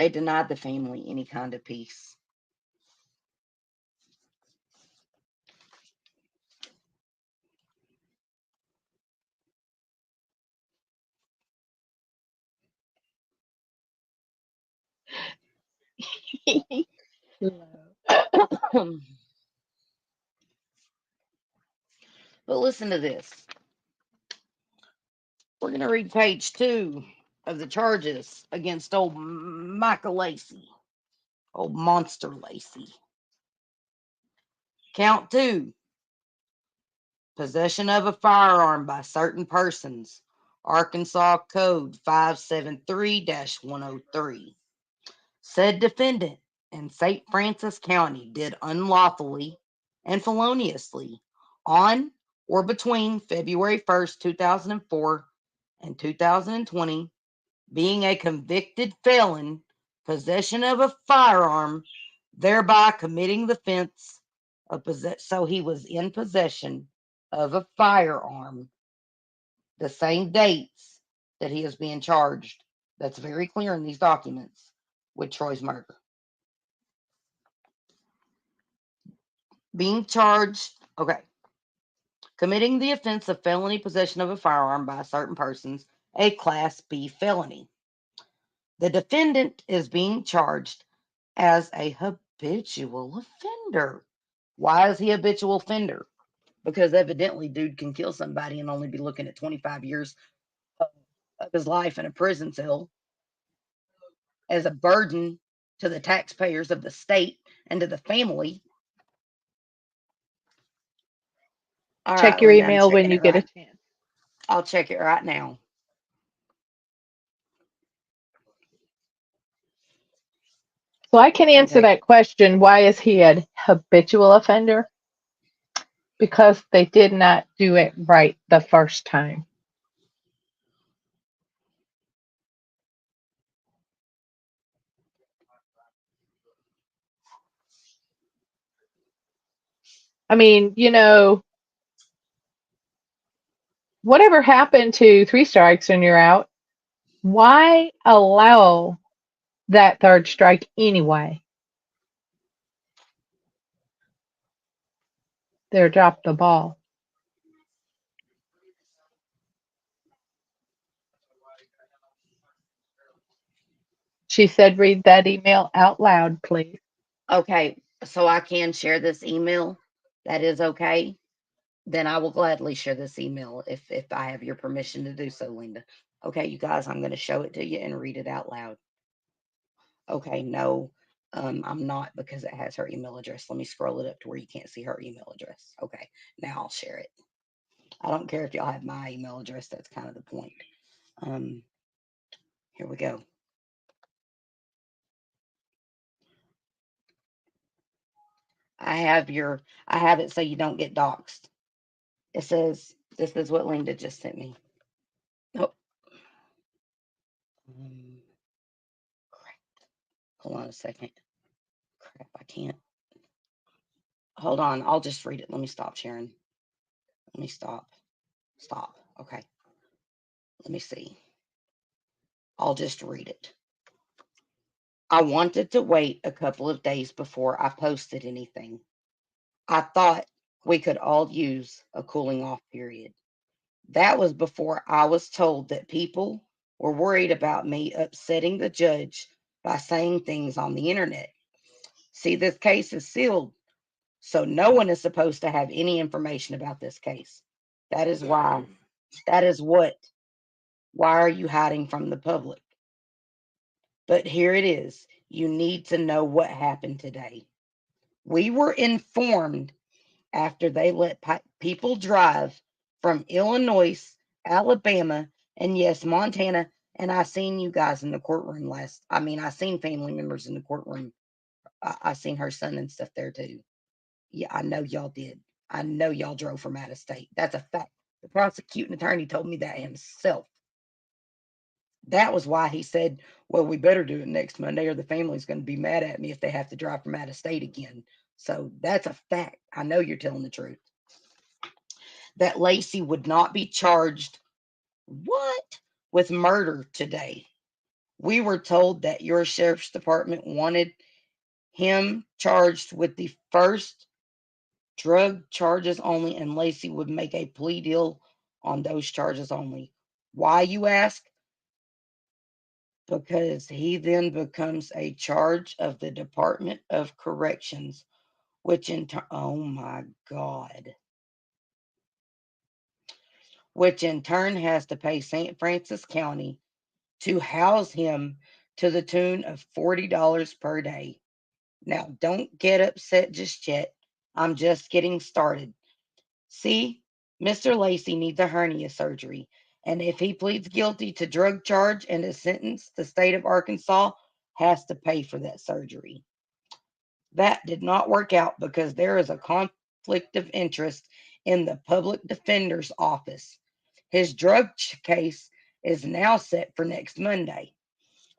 They denied the family any kind of peace. But listen to this. We're going to read page 2 of the charges against old Michael Lacey, old Monster Lacey. Count 2, possession of a firearm by certain persons, Arkansas Code 573-103. Said defendant in St. Francis County did unlawfully and feloniously on or between February 1st, 2004 and 2020, being a convicted felon, possession of a firearm, thereby committing the offense of possession. So he was in possession of a firearm the same dates that he is being charged. That's very clear in these documents with Troy's murder. Being charged, okay, committing the offense of felony possession of a firearm by certain persons, a Class B felony. The defendant is being charged as a habitual offender. Why is he a habitual offender? Because evidently dude can kill somebody and only be looking at 25 years of his life in a prison cell as a burden to the taxpayers of the state and to the family. All Check right, your Linda, I'm email when checking you it get a right. chance. I'll check it right now. So I can answer Okay. that question. Why is he a habitual offender? Because they did not do it right the first time. I mean, whatever happened to 3 strikes and you're out? Why allow that third strike anyway? They dropped the ball. She said, read that email out loud, please. Okay, so I can share this email. That is okay. Then I will gladly share this email if I have your permission to do so, Linda. Okay, you guys, I'm going to show it to you and read it out loud. Okay, no, I'm not because it has her email address. Let me scroll it up to where you can't see her email address. Okay, now I'll share it. I don't care if y'all have my email address. That's kind of the point. Here we go. I have it so you don't get doxxed. It says, this is what Linda just sent me. Oh, crap. Hold on a second. Crap, I can't. Hold on, I'll just read it. Let me stop sharing. Let me stop. Stop. Okay. Let me see. I'll just read it. I wanted to wait a couple of days before I posted anything. I thought we could all use a cooling off period. That was before I was told that people were worried about me upsetting the judge by saying things on the internet. See, this case is sealed, so no one is supposed to have any information about this case. That is why. That is what. Why are you hiding from the public? But here it is. You need to know what happened today. We were informed after they let people drive from Illinois, Alabama, and yes, Montana. And I seen you guys in the courtroom I seen family members in the courtroom. I seen her son and stuff there too. Yeah, I know y'all did. I know y'all drove from out of state. That's a fact. The prosecuting attorney told me that himself. That was why he said, well, we better do it next Monday or the family's going to be mad at me if they have to drive from out of state again. So that's a fact. I know you're telling the truth. That Lacey would not be charged, what? With murder today. We were told that your sheriff's department wanted him charged with the first drug charges only, and Lacey would make a plea deal on those charges only. Why, you ask? Because he then becomes a charge of the Department of Corrections, which in turn, oh my God, which in turn has to pay St. Francis County to house him to the tune of $40 per day. Now, don't get upset just yet. I'm just getting started. See, Mr. Lacey needs a hernia surgery, and if he pleads guilty to drug charge and is sentenced, the state of Arkansas has to pay for that surgery. That did not work out because there is a conflict of interest in the public defender's office. His drug case is now set for next Monday.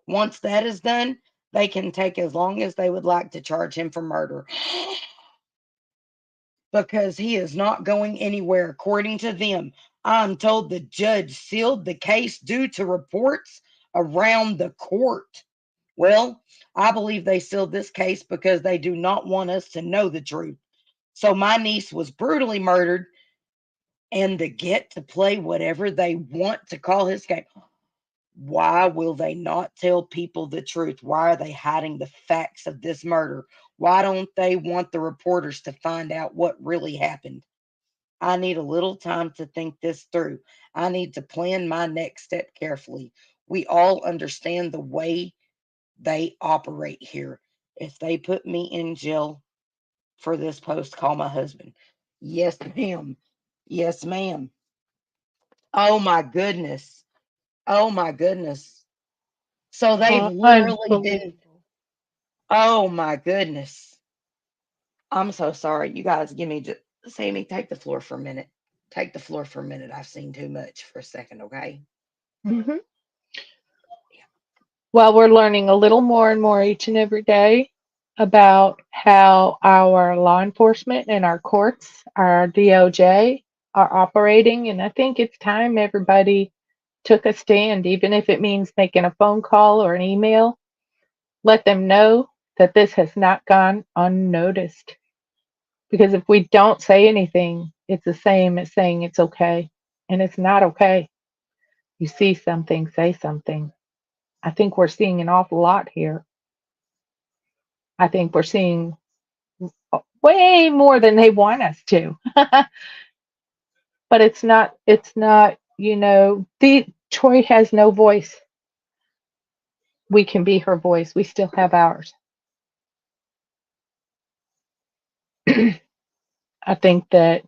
Once that is done, they can take as long as they would like to charge him for murder. Because he is not going anywhere, according to them. I'm told the judge sealed the case due to reports around the court. Well, I believe they sealed this case because they do not want us to know the truth. So my niece was brutally murdered, and they get to play whatever they want to call his game. Why will they not tell people the truth? Why are they hiding the facts of this murder? Why don't they want the reporters to find out what really happened? I need a little time to think this through. I need to plan my next step carefully. We all understand the way they operate here. If they put me in jail for this post, call my husband. Yes, ma'am. Yes, ma'am. Oh my goodness. Oh my goodness. So they've literally been, Unbelievable. oh my goodness. I'm so sorry. You guys give me just, Sammy, take the floor for a minute. Take the floor for a minute. I've seen too much for a second, okay? Hmm. Well, we're learning a little more and more each and every day about how our law enforcement and our courts, our DOJ, are operating. And I think it's time everybody took a stand, even if it means making a phone call or an email. Let them know that this has not gone unnoticed. Because if we don't say anything, it's the same as saying it's okay. And it's not okay. You see something, say something. I think we're seeing an awful lot here. I think we're seeing way more than they want us to. But it's not, the Troy has no voice. We can be her voice. We still have ours. I think that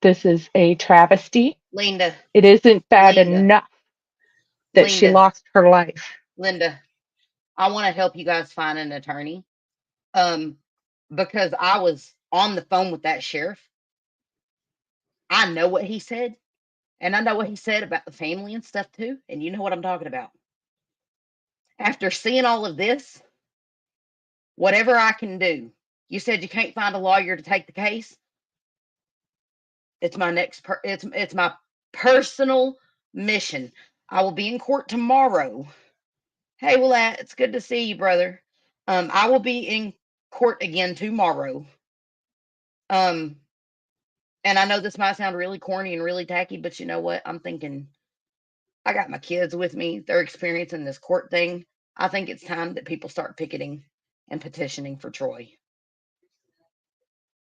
this is a travesty. Linda, It isn't bad Linda, enough that she Linda, lost her life. Linda, I want to help you guys find an attorney. Um, because I was on the phone with that sheriff. I know what he said, and I know what he said about the family and stuff too. And you know what I'm talking about. After seeing all of this, whatever I can do, you said you can't find a lawyer to take the case. It's my it's my personal mission. I will be in court tomorrow. Hey, Willette, it's good to see you, brother. I will be in court again tomorrow. Um, and I know this might sound really corny and really tacky, but you know what? I'm thinking I got my kids with me. They're experiencing this court thing. I think it's time that people start picketing and petitioning for Troy.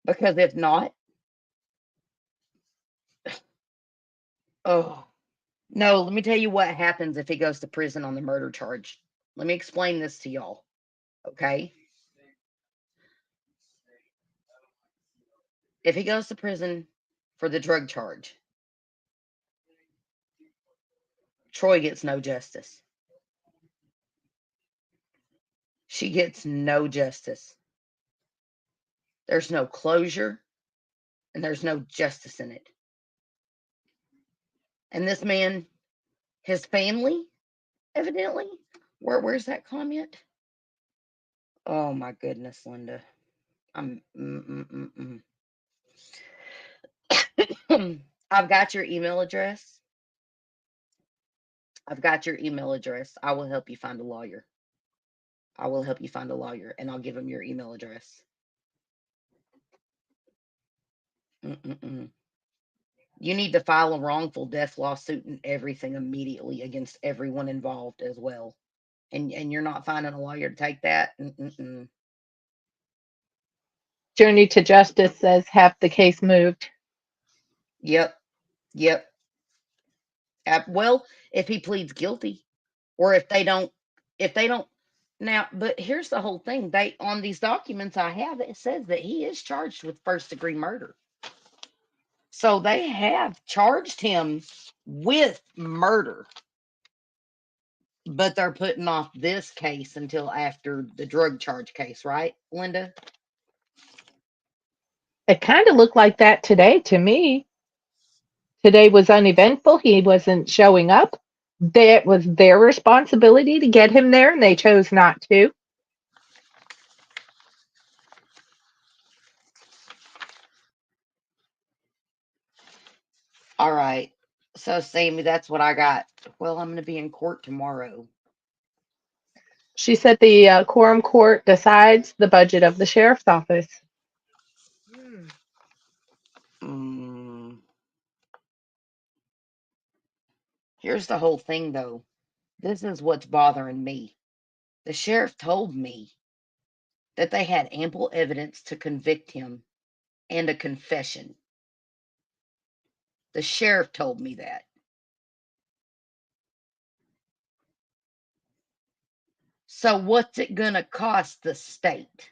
Because if not, oh, no, let me tell you what happens if he goes to prison on the murder charge. Let me explain this to y'all, okay? If he goes to prison for the drug charge, Troy gets no justice. She gets no justice. There's no closure and there's no justice in it. And this man, his family, evidently, where's that comment? Oh my goodness, Linda. I'm I've got your email address. I've got your email address. I will help you find a lawyer. I will help you find a lawyer, and I'll give him your email address. Mm-mm-mm. You need to file a wrongful death lawsuit and everything immediately against everyone involved as well. And you're not finding a lawyer to take that? Mm-mm-mm. Journey to Justice says have the case moved. Yep. Yep. Well, if he pleads guilty, or if they don't now, but here's the whole thing. They on these documents I have, it says that he is charged with first degree murder. So they have charged him with murder, but they're putting off this case until after the drug charge case, right, Linda? It kind of looked like that today to me. Today was uneventful. He wasn't showing up. That was their responsibility to get him there, and they chose not to. All right. So, Sammy, that's what I got. Well, I'm going to be in court tomorrow. She said the quorum court decides the budget of the sheriff's office. Mm. Here's the whole thing, though. This is what's bothering me. The sheriff told me that they had ample evidence to convict him and a confession. The sheriff told me that. So, what's it going to cost the state?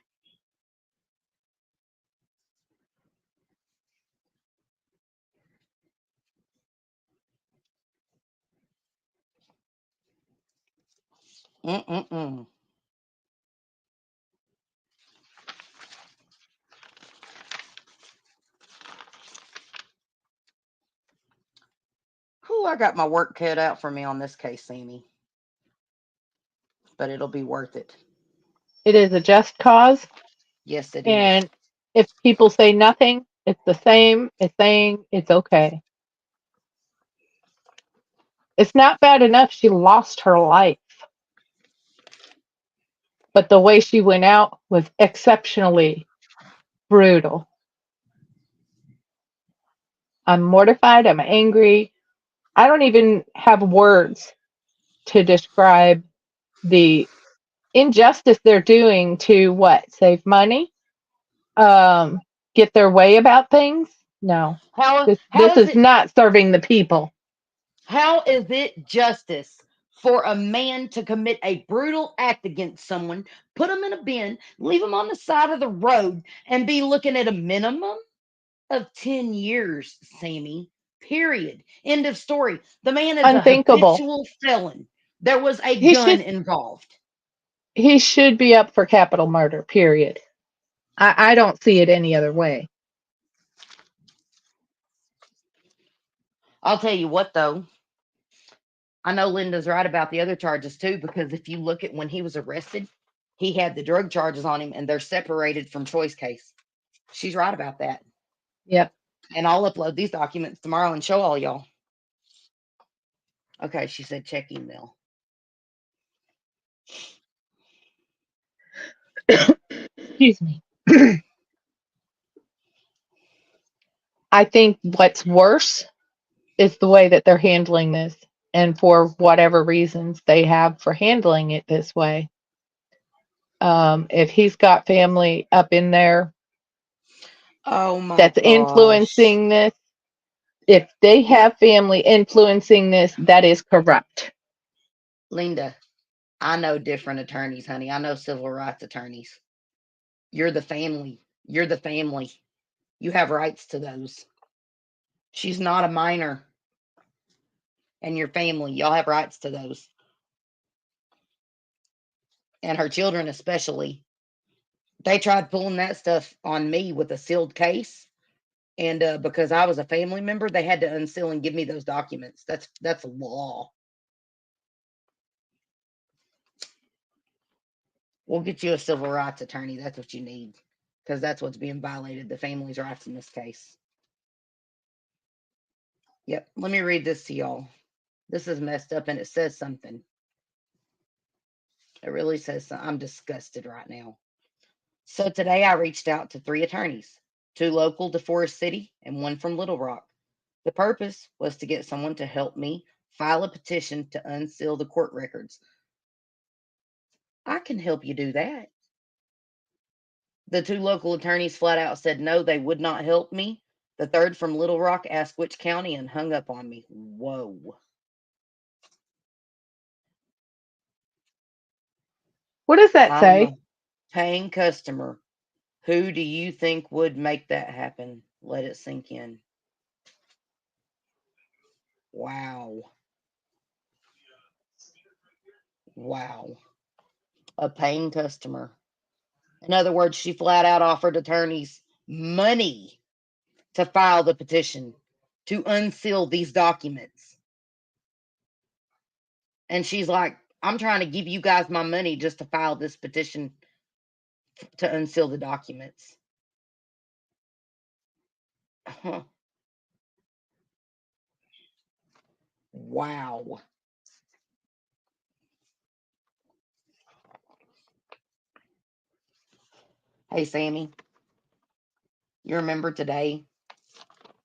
Mm-mm-mm. Whew, I got my work cut out for me on this case, Sammy. But it'll be worth it. It is a just cause, Yes, it is. and if people say nothing, it's the same as saying it's okay. It's not bad enough she lost her life, but the way she went out was exceptionally brutal. I'm mortified. I'm angry. I don't even have words to describe the injustice they're doing to what? Save money? Um, get their way about things? No. This How is is it not serving the people. how is it justice for a man to commit a brutal act against someone, put them in a bin, leave them on the side of the road, and be looking at a minimum of 10 years, Sammy? Period. End of story. The man is a Unthinkable. habitual felon. There was a He gun should involved. he should be up for capital murder, period. I don't see it any other way. I'll tell you what, though. I know Linda's right about the other charges too, because if you look at when he was arrested, he had the drug charges on him and they're separated from Troy's case. She's right about that. Yep. And I'll upload these documents tomorrow and show all y'all. Okay, she said check email. Excuse me. I think what's worse is the way that they're handling this, and for whatever reasons they have for handling it this way. If he's got family up in there Oh my that's gosh. influencing this, if they have family influencing this, that is corrupt. Linda, I know different attorneys, honey. I know civil rights attorneys. You're the family. You're the family. You have rights to those. She's not a minor. And your family, y'all have rights to those. And her children, especially. They tried pulling that stuff on me with a sealed case. And because I was a family member, they had to unseal and give me those documents. That's law. We'll get you a civil rights attorney. That's what you need, because that's what's being violated, the family's rights in this case. Yep. Let me read this to y'all. This is messed up and it says something. It really says something. I'm disgusted right now. So today I reached out to 3 attorneys, 2 local to Forest City and 1 from Little Rock. The purpose was to get someone to help me file a petition to unseal the court records. I can help you do that. The 2 local attorneys flat out said no, they would not help me. The third from Little Rock asked which county and hung up on me. Whoa. What does that I'm say? a paying customer. Who do you think would make that happen? Let it sink in. Wow. Wow. A paying customer. In other words, she flat out offered attorneys money to file the petition to unseal these documents. And she's like, I'm trying to give you guys my money just to file this petition to unseal the documents. Huh. Wow. Hey, Sammy, you remember today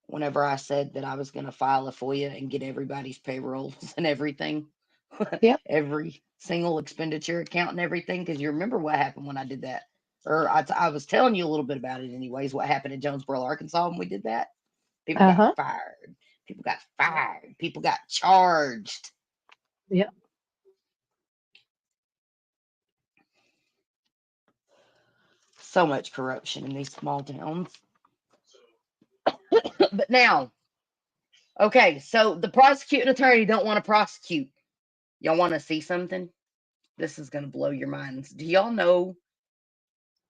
whenever I said that I was going to file a FOIA and get everybody's payrolls and everything? Yep. Every single expenditure account and everything? Because you remember what happened when I did that. Or I was telling you a little bit about it anyways, what happened in Jonesboro, Arkansas when we did that. People got Uh-huh. fired. People got fired. People got charged. Yep. So much corruption in these small towns. But now, okay, so the prosecuting attorney don't want to prosecute. Y'all want to see something? This is going to blow your minds. Do y'all know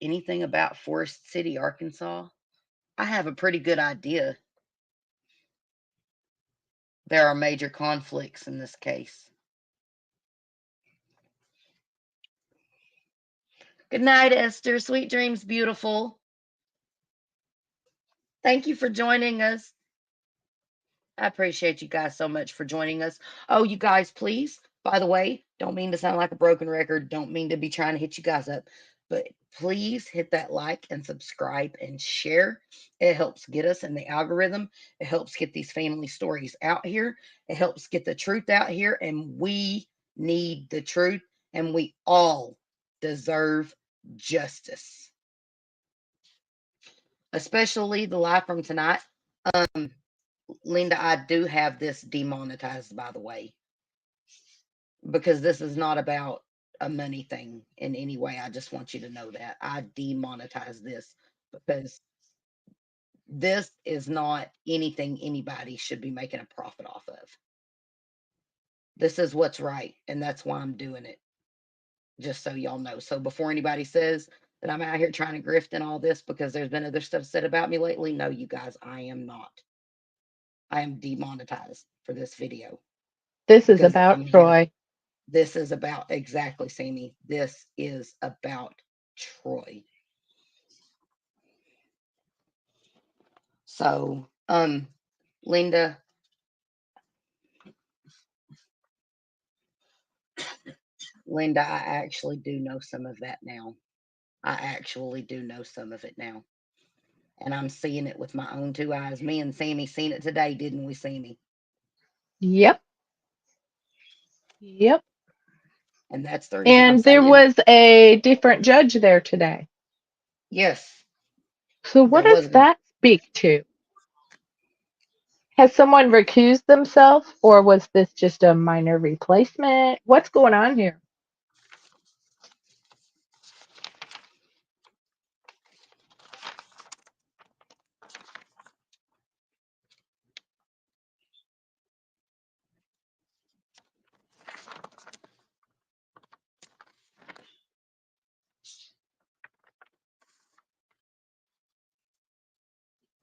anything about Forest City, Arkansas? I have a pretty good idea. There are major conflicts in this case. Good night, Esther. Sweet dreams, beautiful. Thank you for joining us. I appreciate you guys so much for joining us. Oh, you guys, please, by the way, don't mean to sound like a broken record. Don't mean to be trying to hit you guys up, but please hit that like and subscribe and share. It helps get us in the algorithm. It helps get these family stories out here. It helps get the truth out here. And we need the truth, and we all deserve justice, especially the live from tonight. Linda, I do have this demonetized, by the way, because this is not about a money thing in any way. I just want you to know that I demonetize this because this is not anything anybody should be making a profit off of. This is what's right, and that's why I'm doing it, just so y'all know. So before anybody says that I'm out here trying to grift and all this because there's been other stuff said about me lately, no, you guys, I am not. I am demonetized for this video This is because about I'm here. Troy. This is about exactly, Sammy. This is about Troy. So, Linda, I actually do know some of that now. I actually do know some of it now. And I'm seeing it with my own 2 eyes. Me and Sammy seen it today, didn't we, Sammy? Yep. Yep. And that's the reason I'm And there saying, was a different judge there today. yes, So what there does was. that speak to? Has someone recused themselves, or was this just a minor replacement? What's going on here?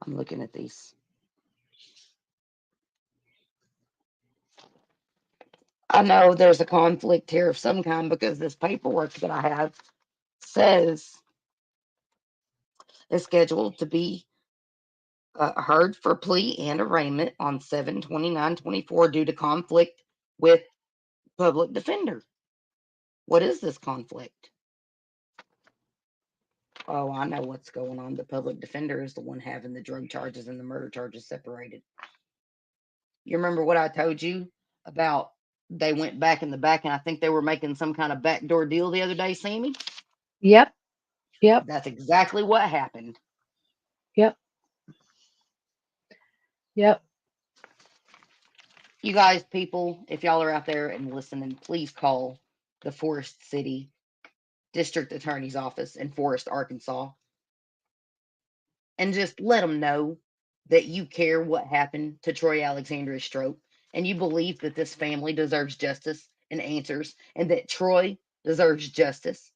I'm looking at these. I know there's a conflict here of some kind because this paperwork that I have says is scheduled to be heard for plea and arraignment on 7/29/24 due to conflict with public defender. What is this conflict? Oh, I know what's going on. The public defender is the one having the drug charges and the murder charges separated. You remember what I told you about they went back in the back and I think they were making some kind of backdoor deal the other day, Sammy? Yep. Yep. That's exactly what happened. Yep. Yep. You guys, people, if y'all are out there and listening, please call the Forest City District Attorney's Office in Forest, Arkansas, and just let them know that you care what happened to Troy Alexandria Strope and you believe that this family deserves justice and answers and that Troy deserves justice.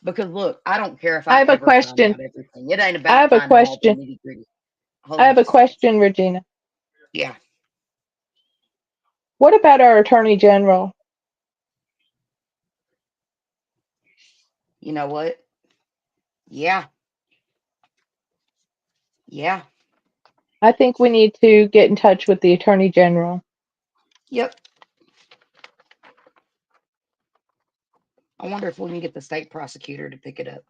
Because look, I don't care if I I have a ever find question. out everything. It ain't I about have a finding all the question. nitty gritty. I Hold on have a just a second. question, Regina. Yeah. What about our Attorney General? You know what? Yeah. Yeah. I think we need to get in touch with the Attorney General. Yep. I wonder if we can get the state prosecutor to pick it up.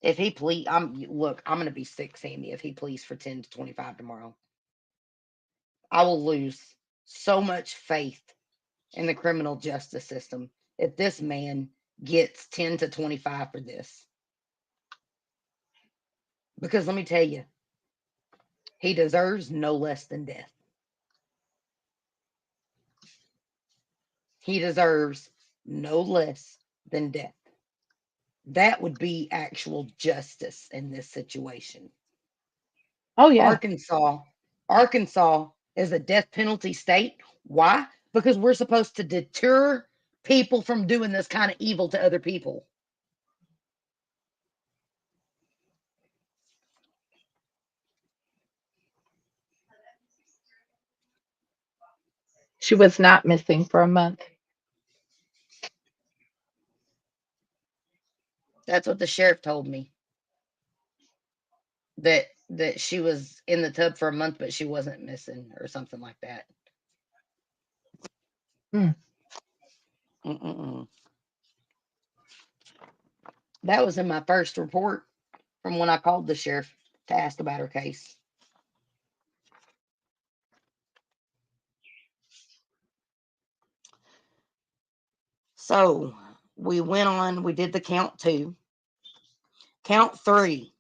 If he please, I'm gonna be sick, Sandy. If he pleads for 10 to 25 tomorrow, I will lose so much faith in the criminal justice system if this man gets 10 to 25 for this. Because let me tell you, he deserves no less than death. He deserves no less than death. That would be actual justice in this situation. Oh yeah. Arkansas is a death penalty state. Why? Because we're supposed to deter people from doing this kind of evil to other people. She was not missing for a month. That's what the sheriff told me. That she was in the tub for a month, but she wasn't missing or something like that. Mm. Mm-mm-mm. That was in my first report from when I called the sheriff to ask about her case. So we went on, we did the count 2. Count 3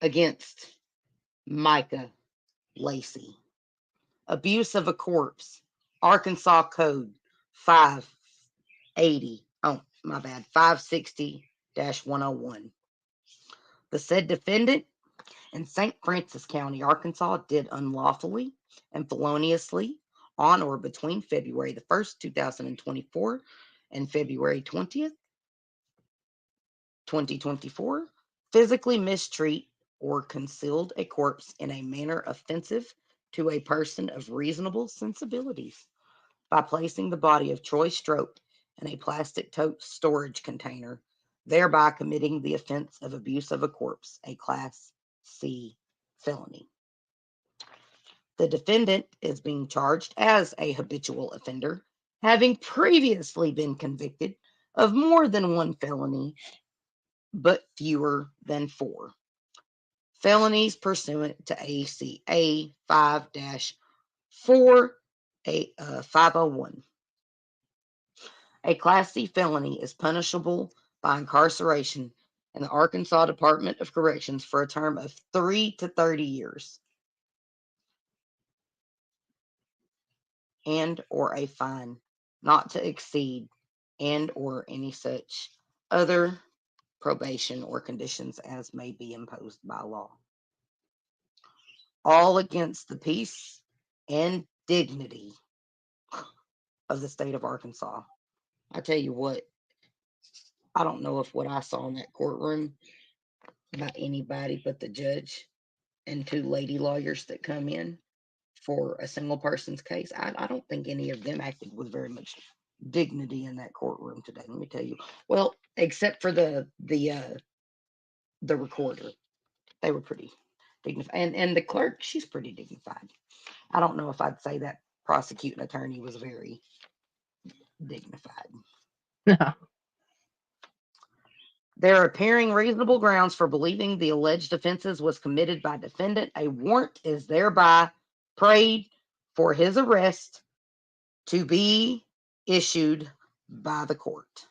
against Micah Lacey. Abuse of a corpse. Arkansas Code 580. Oh, my bad. 560-101. The said defendant in St. Francis County, Arkansas, did unlawfully and feloniously on or between February the 1st, 2024 and February 20th, 2024, physically mistreat or concealed a corpse in a manner offensive to a person of reasonable sensibilities by placing the body of Troy Strope in a plastic tote storage container, thereby committing the offense of abuse of a corpse, a Class C felony. The defendant is being charged as a habitual offender, having previously been convicted of more than one felony, but fewer than 4. Felonies pursuant to ACA 5-4-501. A Class C felony is punishable by incarceration in the Arkansas Department of Corrections for a term of 3 to 30 years and or a fine not to exceed and or any such other probation or conditions as may be imposed by law. All against the peace and dignity of the state of Arkansas. I tell you what, I don't know if what I saw in that courtroom about anybody but the judge and 2 lady lawyers that come in for a single person's case. I don't think any of them acted with very much dignity in that courtroom today. Let me tell you. Well, except for the recorder, they were pretty. And the clerk, she's pretty dignified. I don't know if I'd say that prosecuting attorney was very dignified. There appearing reasonable grounds for believing the alleged offenses was committed by defendant. A warrant is thereby prayed for his arrest to be issued by the court.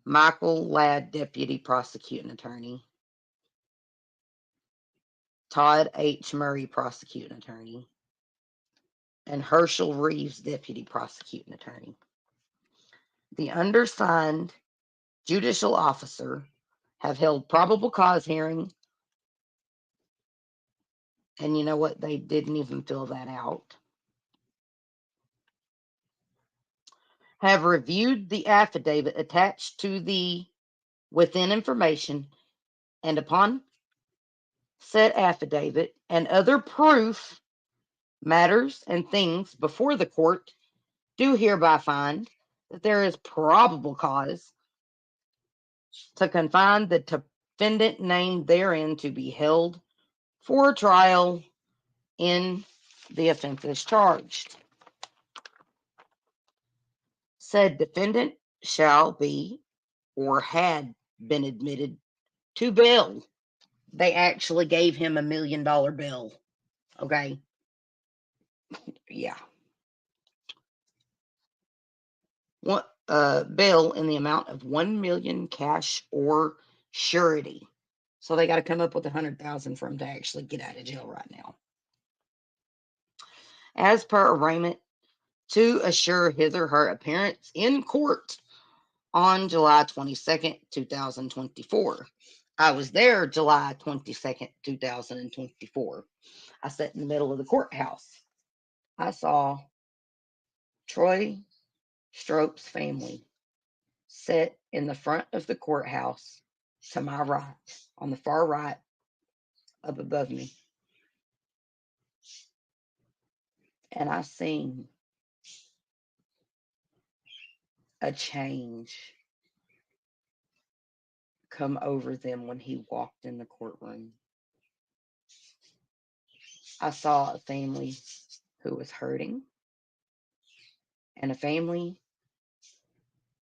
Michael Ladd, Deputy Prosecuting Attorney. Todd H. Murray, Prosecuting Attorney. And Herschel Reeves, Deputy Prosecuting Attorney. The undersigned judicial officer have held probable cause hearing. And you know what? They didn't even fill that out. Have reviewed the affidavit attached to the within information, and upon said affidavit and other proof, matters, and things before the court, do hereby find that there is probable cause to confine the defendant named therein to be held for trial in the offenses charged. Said defendant shall be or had been admitted to bail. They actually gave him $1 million bail. Okay. Yeah. What bail in the amount of $1 million cash or surety. So they got to come up with $100,000 for him to actually get out of jail right now. As per arraignment, to assure his or her appearance in court on July 22nd, 2024. I was there July 22nd, 2024. I sat in the middle of the courthouse. I saw Troy Strope's family sit in the front of the courthouse to my right, on the far right, up above me. And I seen a change come over them when he walked in the courtroom. I saw a family who was hurting, and a family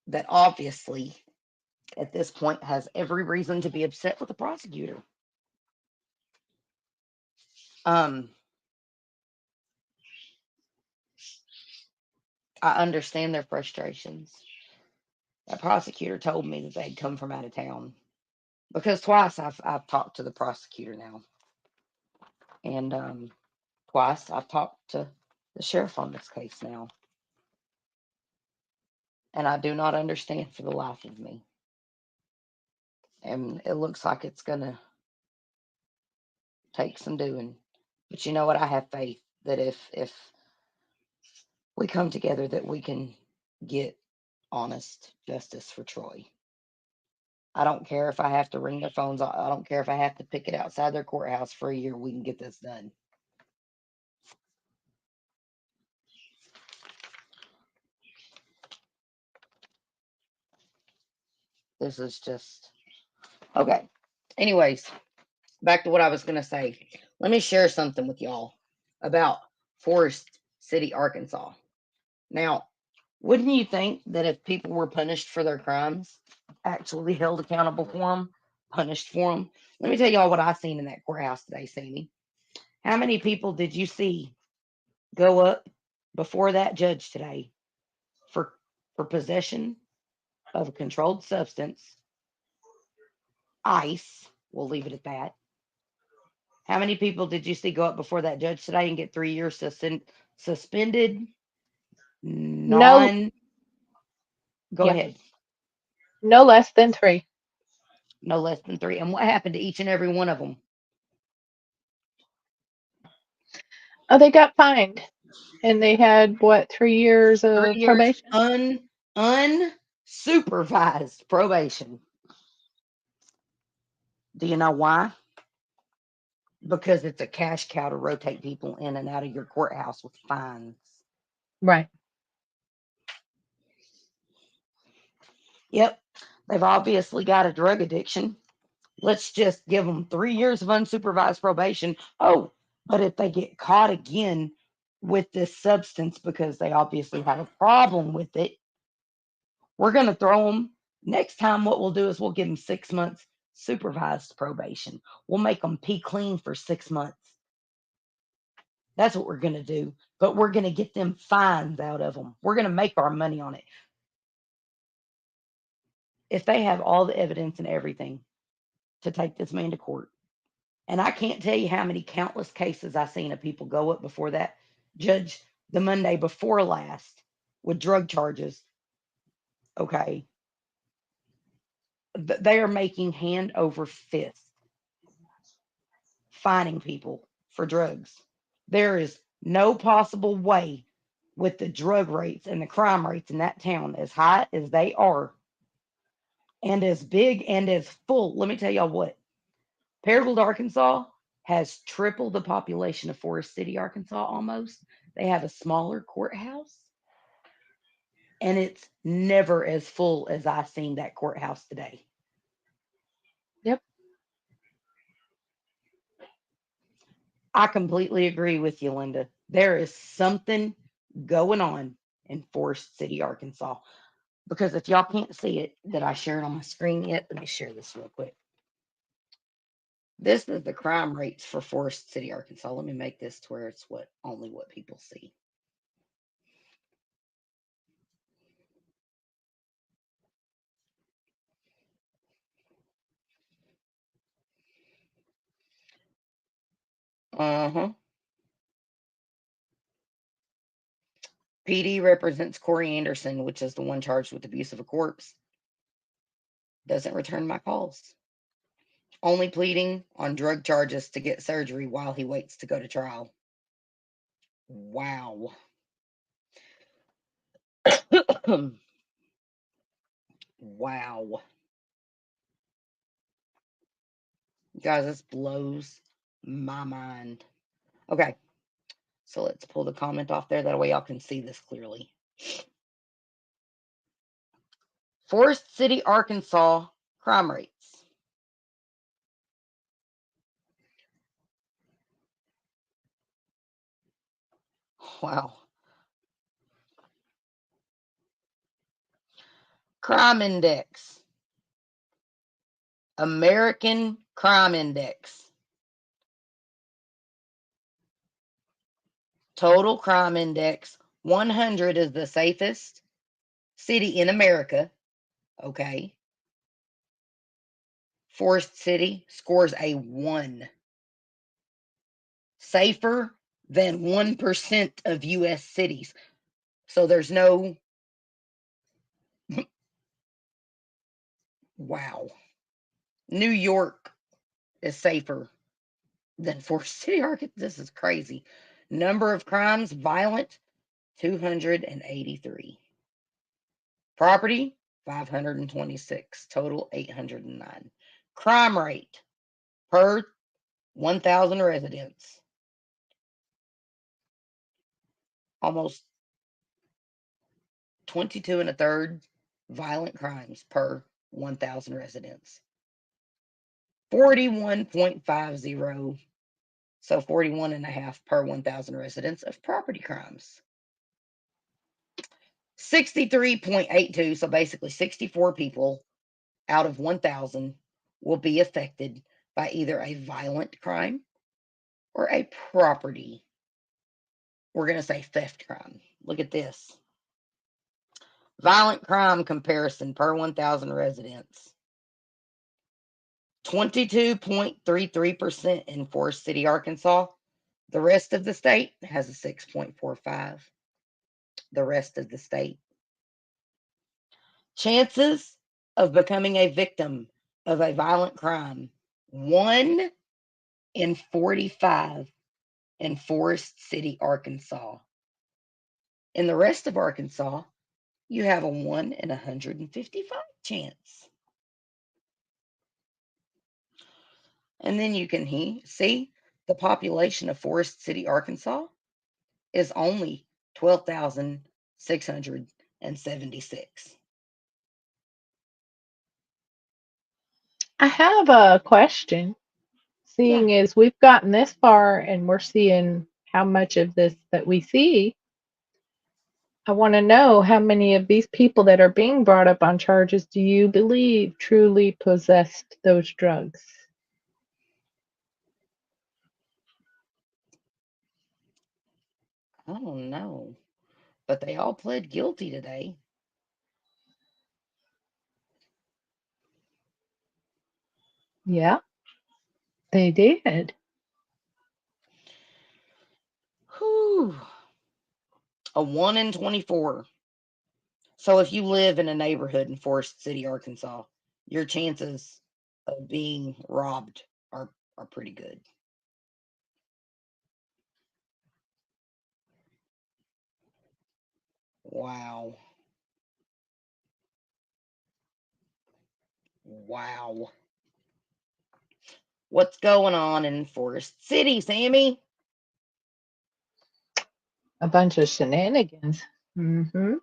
that obviously at this point has every reason to be upset with the prosecutor. I understand their frustrations. That prosecutor told me that they'd come from out of town, because twice I've talked to the prosecutor now, and twice I've talked to the sheriff on this case now, and I do not understand for the life of me. And it looks like it's gonna take some doing, but you know what? I have faith that if we come together, that we can get honest justice for Troy. I don't care if I have to ring their phones. I don't care if I have to pick it outside their courthouse for a year. We can get this done. This is just okay. Anyways, back to what I was going to say. Let me share something with y'all about Forest City, Arkansas. Now, wouldn't you think that if people were punished for their crimes, actually held accountable for them, punished for them? Let me tell y'all what I seen in that courthouse today, Sammy. How many people did you see go up before that judge today for possession of a controlled substance, ice? We'll leave it at that. How many people did you see go up before that judge today and get 3 years suspended? No. Go ahead. No less than 3. No less than 3. And what happened to each and every one of them? Oh, they got fined, and they had what, 3 years of 3 years probation? unsupervised probation. Do you know why? Because it's a cash cow to rotate people in and out of your courthouse with fines. Right. Yep. They've obviously got a drug addiction. Let's just give them 3 years of unsupervised probation. Oh, but if they get caught again with this substance because they obviously have a problem with it, we're going to throw them. Next time, what we'll do is we'll give them 6 months supervised probation. We'll make them pee clean for 6 months. That's what we're going to do. But we're going to get them fines out of them. We're going to make our money on it. If they have all the evidence and everything to take this man to court, and I can't tell you how many countless cases I've seen of people go up before that judge the Monday before last with drug charges. Okay. They are making hand over fist fining people for drugs. There is no possible way with the drug rates and the crime rates in that town as high as they are and as big and as full. Let me tell y'all what, Paragould, Arkansas has triple the population of Forest City, Arkansas almost. They have a smaller courthouse and it's never as full as I seen that courthouse today. Yep. I completely agree with you, Linda. There is something going on in Forest City, Arkansas. Because if y'all can't see it, that I shared on my screen yet, let me share this real quick. This is the crime rates for Forest City, Arkansas. Let me make this to where it's only what people see. PD represents Corey Anderson, which is the one charged with abuse of a corpse. Doesn't return my calls. Only pleading on drug charges to get surgery while he waits to go to trial. Wow. Wow. Guys, this blows my mind. Okay. So let's pull the comment off there. That way y'all can see this clearly. Forest City, Arkansas crime rates. Wow. Crime index. American Crime Index. Total crime index. 100 is the safest city in America. Okay. Forest City scores a 1. Safer than 1% of U.S. cities. So there's no. Wow. New York is safer than Forest City, Arkansas. This is crazy. Number of crimes, violent, 283. Property, 526. Total, 809. Crime rate per 1,000 residents, almost 22 and a third violent crimes per 1,000 residents. 41.50, so 41 and a half per 1,000 residents of property crimes. 63.82, so basically 64 people out of 1,000 will be affected by either a violent crime or a property, we're going to say theft crime. Look at this. Violent crime comparison per 1,000 residents. 22.33% in Forest City, Arkansas. The rest of the state has a 6.45. The rest of the state. Chances of becoming a victim of a violent crime. 1 in 45 in Forest City, Arkansas. In the rest of Arkansas, you have a 1 in 155 chance. And then you can see the population of Forest City, Arkansas is only 12,676. I have a question. Yeah. Seeing as we've gotten this far and we're seeing how much of this that we see, I want to know how many of these people that are being brought up on charges do you believe truly possessed those drugs? I don't know. But they all pled guilty today. Yeah, they did. Whew. A 1 in 24. So if you live in a neighborhood in Forest City, Arkansas, your chances of being robbed are pretty good. Wow. Wow. What's going on in Forest City, Sammy? A bunch of shenanigans. Hmm.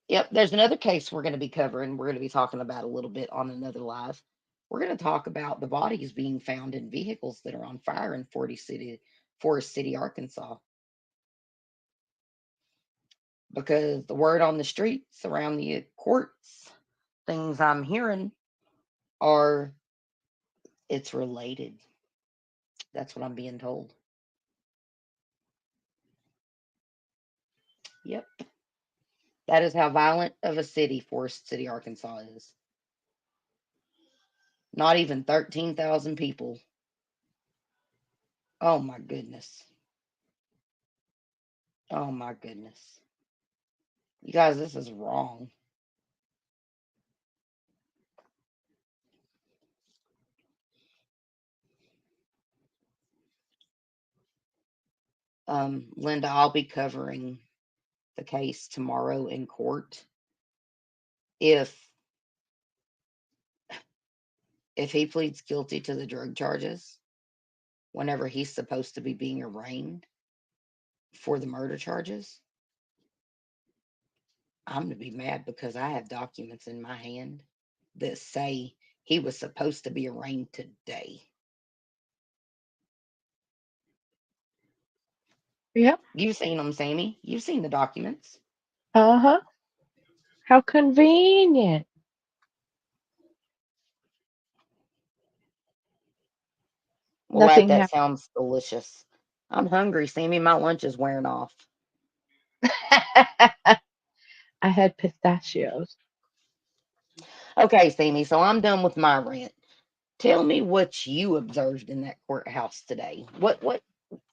Yep, there's another case we're going to be covering. We're going to be talking about a little bit on another live. We're going to talk about the bodies being found in vehicles that are on fire in Forest City, Arkansas. Because the word on the streets around the courts, things I'm hearing are it's related. That's what I'm being told. Yep. That is how violent of a city Forest City, Arkansas is. Not even 13,000 people. Oh my goodness. Oh my goodness. You guys, this is wrong. Linda, I'll be covering the case tomorrow in court. If he pleads guilty to the drug charges, whenever he's supposed to be being arraigned for the murder charges, I'm gonna be mad because I have documents in my hand that say he was supposed to be arraigned today. Yep. You've seen them, Sammy. You've seen the documents. Uh-huh. How convenient. Well, Nothing that happened. sounds delicious. I'm hungry, Sammy. My lunch is wearing off. I had pistachios. Okay, Sammy. So I'm done with my rant. Tell me what you observed in that courthouse today. What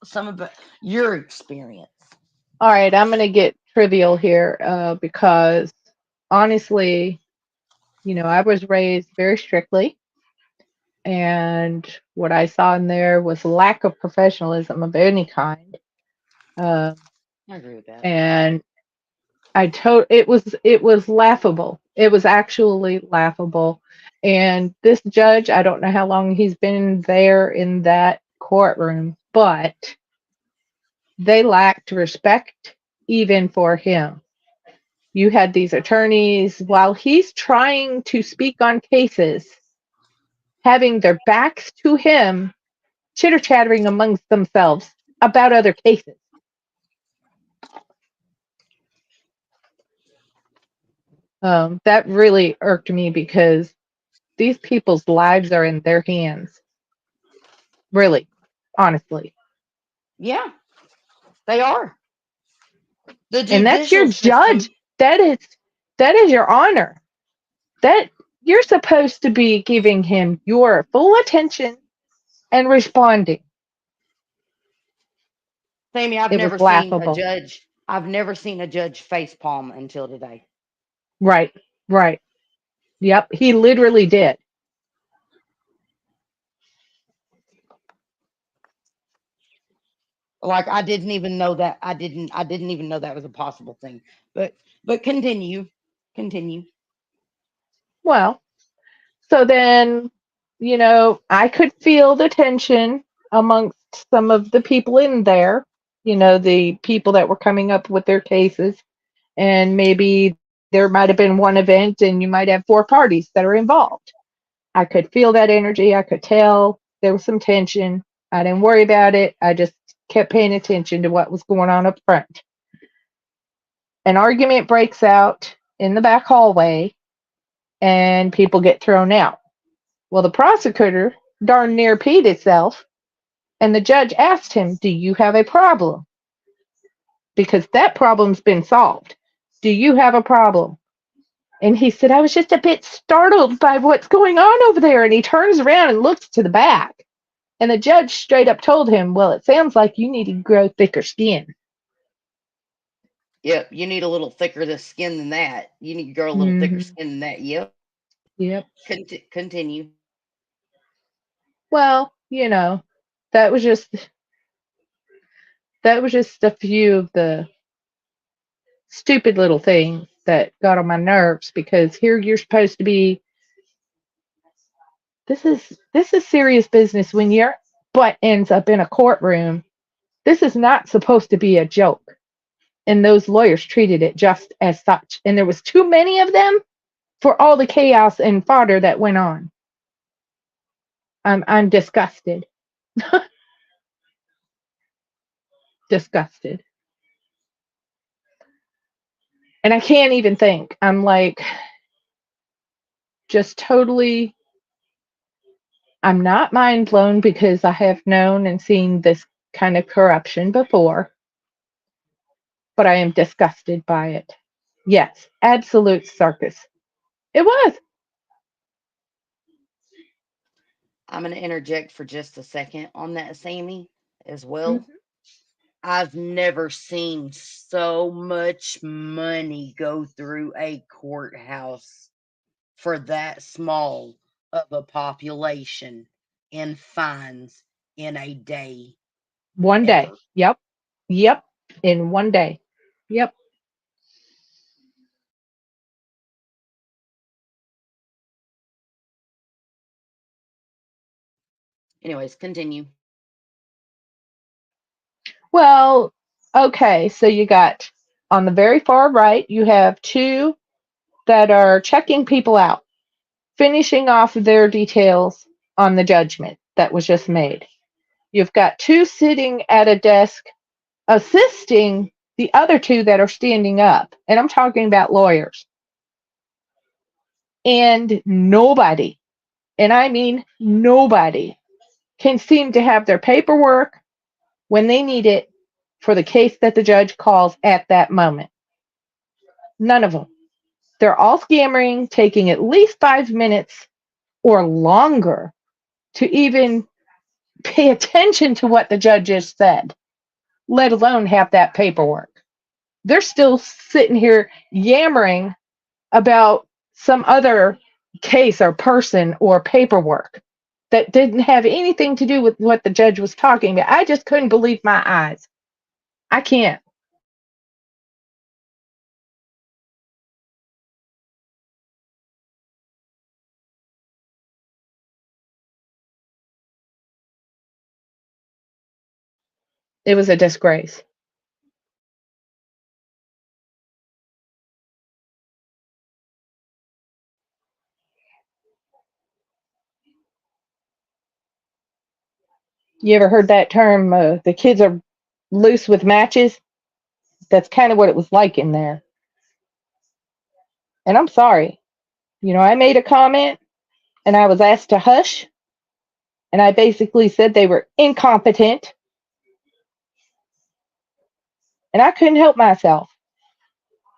some of your experience? All right, I'm going to get trivial here because honestly, I was raised very strictly, and what I saw in there was lack of professionalism of any kind. Um, I agree with that. and it was laughable. It was actually laughable. And this judge, I don't know how long he's been there in that courtroom, but they lacked respect even for him. You had these attorneys while he's trying to speak on cases, having their backs to him, chitter chattering amongst themselves about other cases. That really irked me because these people's lives are in their hands. Really, honestly. Yeah, they are. The And that's your judicial judge. system. That is your honor. That you're supposed to be giving him your full attention and responding. Sammy, I've It was never seen a laughable. judge. I've never seen a judge face palm until today. Right, right. Yep, he literally did. Like I didn't even know that. I didn't even know that was a possible thing. But continue. Continue. Well, so then, I could feel the tension amongst some of the people in there, the people that were coming up with their cases. And maybe there might have been one event and you might have four parties that are involved. I could feel that energy. I could tell there was some tension. I didn't worry about it. I just kept paying attention to what was going on up front. An argument breaks out in the back hallway and people get thrown out. Well, the prosecutor darn near peed itself, and the judge asked him, "Do you have a problem?" Because that problem's been solved. "Do you have a problem?" And he said, "I was just a bit startled by what's going on over there." And he turns around and looks to the back. And the judge straight up told him, "Well, it sounds like you need to grow thicker skin." Yep, you need a little thicker the skin than that. You need to grow a little thicker Hmm. skin than that. Yep. Yep. Continue. Well, that was just a few of the stupid little things that got on my nerves, because here you're supposed to be, this is serious business. When your butt ends up in a courtroom, this is not supposed to be a joke. And those lawyers treated it just as such. And there was too many of them for all the chaos and fodder that went on. I'm disgusted. Disgusted. And I can't even think. I'm like, just totally, I'm not mind blown, because I have known and seen this kind of corruption before, but I am disgusted by it. Yes, absolute circus. It was. I'm going to interject for just a second on that, Sammy, as well. Mhm. I've never seen so much money go through a courthouse for that small of a population in fines in a day One day. ever. Yep. Yep. In one day. Yep. Anyways, continue. Well, okay. So you got, on the very far right, you have two that are checking people out, finishing off their details on the judgment that was just made. You've got two sitting at a desk assisting the other two that are standing up. And I'm talking about lawyers. And nobody, and I mean nobody, can seem to have their paperwork when they need it for the case that the judge calls at that moment. None of them. They're all scammering, taking at least 5 minutes or longer to even pay attention to what the judge just said, let alone have that paperwork. They're still sitting here yammering about some other case or person or paperwork that didn't have anything to do with what the judge was talking about. I just couldn't believe my eyes. I can't. It was a disgrace. You ever heard that term, the kids are loose with matches? That's kind of what it was like in there. And I'm sorry. I made a comment and I was asked to hush. And I basically said they were incompetent. And I couldn't help myself.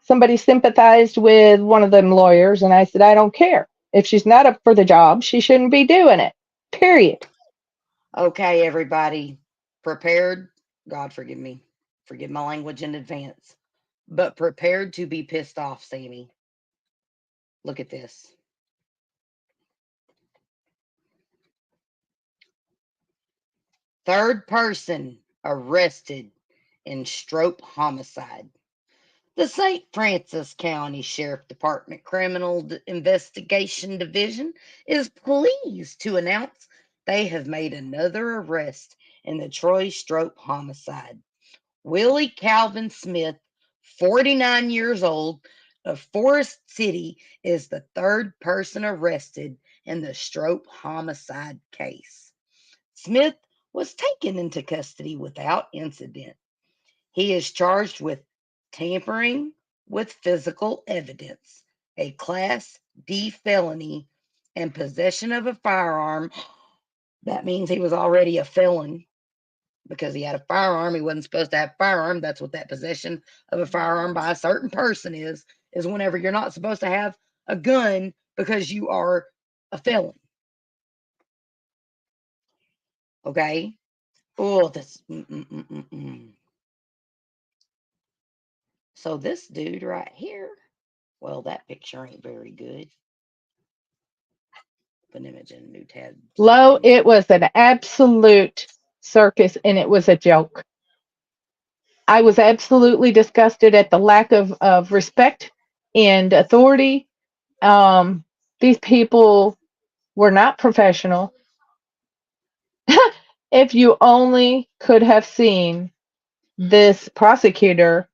Somebody sympathized with one of them lawyers, and I said, I don't care. If she's not up for the job, she shouldn't be doing it. Period. Okay, everybody, prepared. God forgive me. Forgive my language in advance. But prepared to be pissed off, Sammy. Look at this. Third person arrested in Strope homicide. The St. Francis County Sheriff Department Criminal Investigation Division is pleased to announce they have made another arrest in the Troy Strope homicide. Willie Calvin Smith, 49 years old, of Forest City, is the third person arrested in the Strope homicide case. Smith was taken into custody without incident. He is charged with tampering with physical evidence, a Class D felony, and possession of a firearm. That means he was already a felon because he had a firearm. He wasn't supposed to have a firearm. That's what that possession of a firearm by a certain person is whenever you're not supposed to have a gun because you are a felon. Okay? Oh, this. So this dude right here, well, that picture ain't very good. An image in a new tab. Lo, it was an absolute circus and it was a joke. I was absolutely disgusted at the lack of respect and authority. These people were not professional. If you only could have seen this prosecutor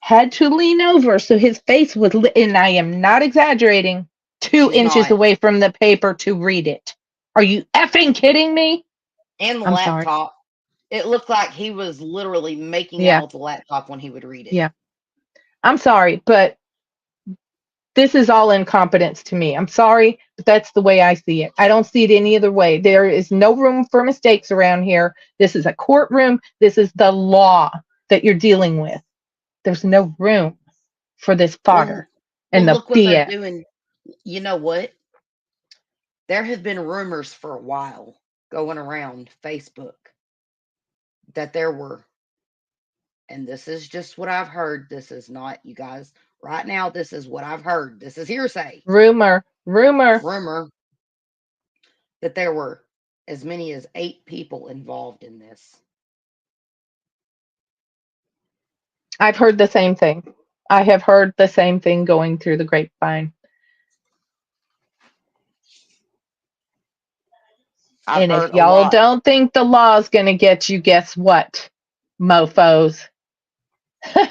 had to lean over so his face was, and I am not exaggerating, 2 inches not. away from the paper to read it. Are you effing kidding me? And the I'm sorry. laptop. It looked like he was literally making Yeah. out with the laptop when he would read it. Yeah. I'm sorry, but this is all incompetence to me. I'm sorry, but that's the way I see it. I don't see it any other way. There is no room for mistakes around here. This is a courtroom. This is the law that you're dealing with. There's no room for this fodder Well, and the look what they're BS. doing. You know what? There have been rumors for a while going around Facebook that there were, and this is just what I've heard. This is not, you guys, right now, this is what I've heard. This is hearsay. Rumor. Rumor that there were as many as 8 people involved in this. I've heard the same thing. I have heard the same thing going through the grapevine. I've And if heard a y'all lot. don't think the law's going to get you, guess what, mofos?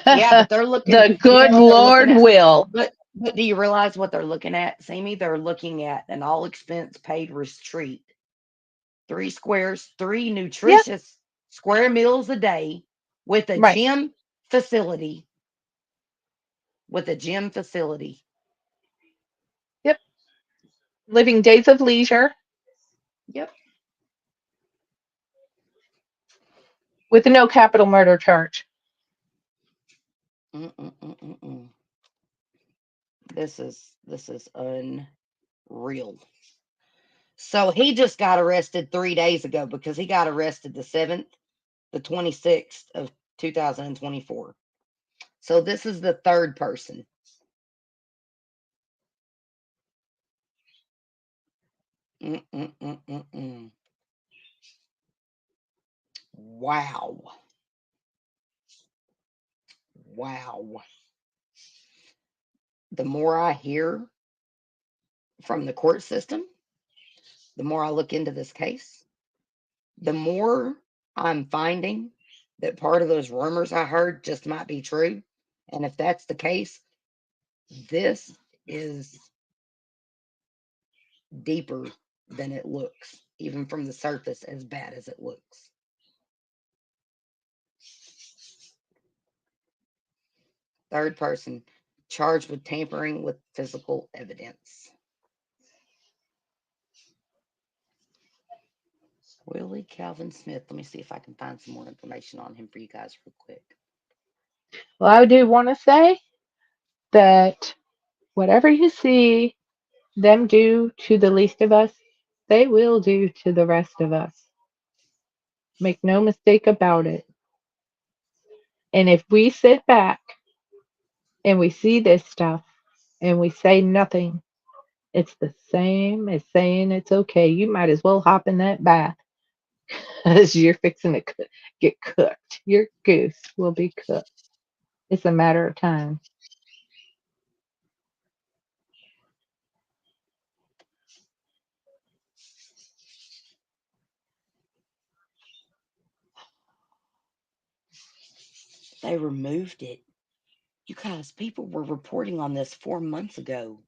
Yeah, but they're looking, The you know good what they're looking Lord at? will. But do you realize what they're looking at, Sammy? They're looking at an all expense paid retreat. 3 squares, 3 Yeah, nutritious square meals a day with a right. gym facility. With a gym facility. Yep. Living days of leisure Yep. with no capital murder charge. Mm-mm-mm-mm-mm. This is unreal. So he just got arrested 3 days ago because he got arrested the 7th, the 26th of 2024. So this is the third person. Mm-mm-mm-mm-mm. Wow. Wow. The more I hear from the court system, the more I look into this case, the more I'm finding that part of those rumors I heard just might be true. And if that's the case, this is deeper than it looks, even from the surface, as bad as it looks. Third person charged with tampering with physical evidence. Willie Calvin Smith. Let me see if I can find some more information on him for you guys real quick. Well, I do want to say that whatever you see them do to the least of us, they will do to the rest of us. Make no mistake about it. And if we sit back and we see this stuff and we say nothing, it's the same as saying it's okay. You might as well hop in that bath as you're fixing to get cooked. Your goose will be cooked. It's a matter of time. They removed it. You guys, people were reporting on this 4 months ago.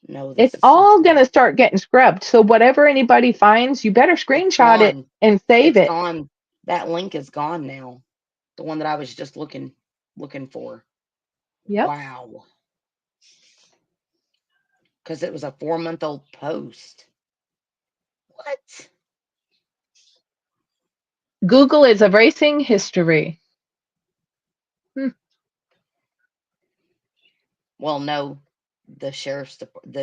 No, this It's is all something. going to start getting scrubbed. So whatever anybody finds, you better It's screenshot it gone. and save It's it. gone. That link is gone now. The one that I was just looking for. Yep. Wow. Because it was a 4-month-old post. What? Google is erasing history. Well, no, the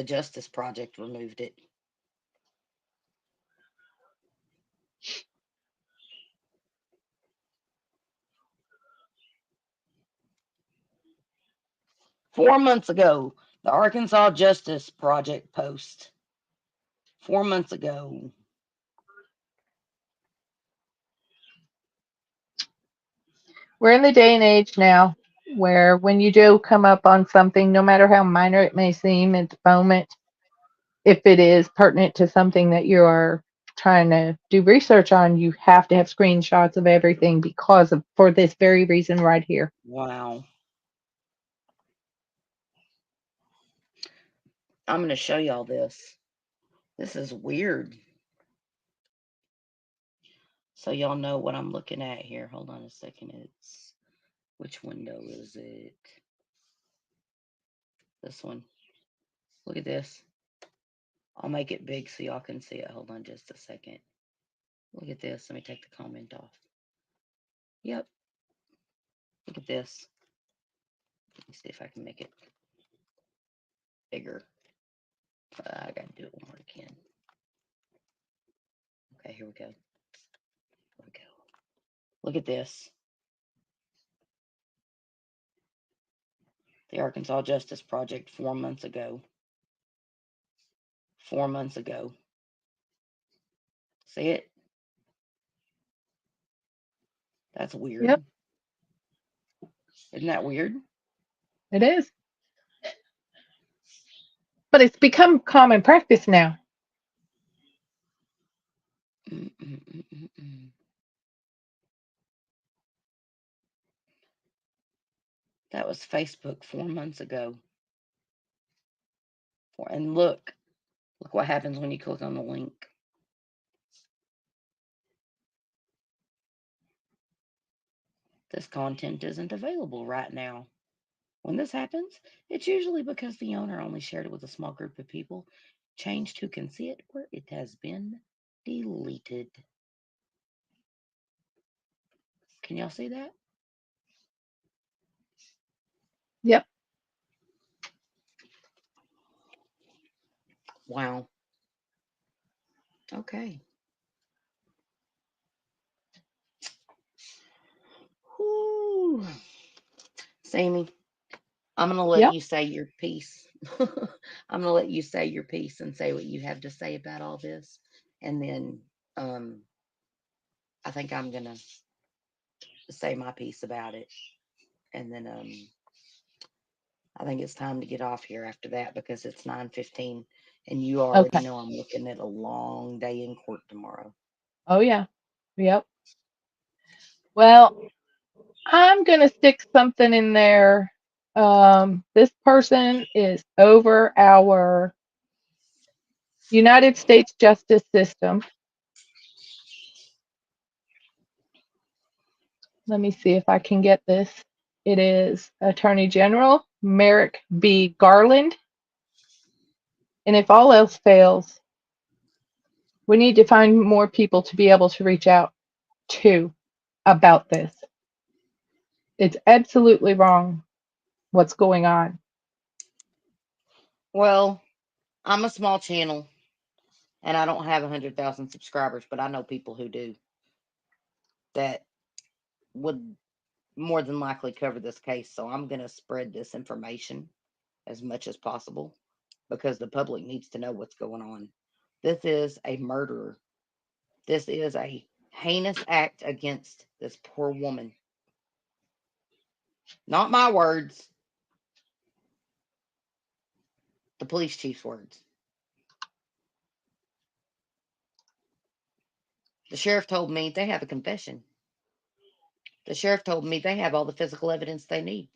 Justice Project removed it. Four months ago, the Arkansas Justice Project post. 4 months ago. We're in the day and age now where when you do come up on something, no matter how minor it may seem at the moment, if it is pertinent to something that you are trying to do research on, you have to have screenshots of everything for this very reason right here. Wow. I'm going to show y'all this. This is weird. So y'all know what I'm looking at here. Hold on a second. Which window is it? This one. Look at this. I'll make it big so y'all can see it. Hold on just a second. Look at this. Let me take the comment off. Yep. Look at this. Let me see if I can make it bigger. I gotta do it one more again. Okay, here we go. Here we go. Look at this. The Arkansas Justice Project 4 months ago. 4 months ago. See it? That's weird. Yep, Isn't that weird? it is. But it's become common practice now. That was Facebook 4 months ago. And look what happens when you click on the link. This content isn't available right now. When this happens, it's usually because the owner only shared it with a small group of people, changed who can see it, or it has been deleted. Can y'all see that? Yep. Wow. Okay. Whew. Sammy, I'm going to let Yep. you say your piece. I'm going to let you say your piece and say what you have to say about all this. And then I think I'm going to say my piece about it. And then I think it's time to get off here after that because it's 9:15 and you already Okay. know I'm looking at a long day in court tomorrow. Oh, yeah. Yep. Well, I'm going to stick something in there. This person is over our United States justice system. Let me see if I can get this. It is Attorney General Merrick B. Garland. And if all else fails, we need to find more people to be able to reach out to about this. It's absolutely wrong what's going on. Well, I'm a small channel and I don't have 100,000 subscribers, but I know people who do that would more than likely cover this case. So I'm going to spread this information as much as possible because the public needs to know what's going on. This is a murderer. This is a heinous act against this poor woman. Not my words, the police chief's words. The sheriff told me they have a confession. The sheriff told me they have all the physical evidence they need.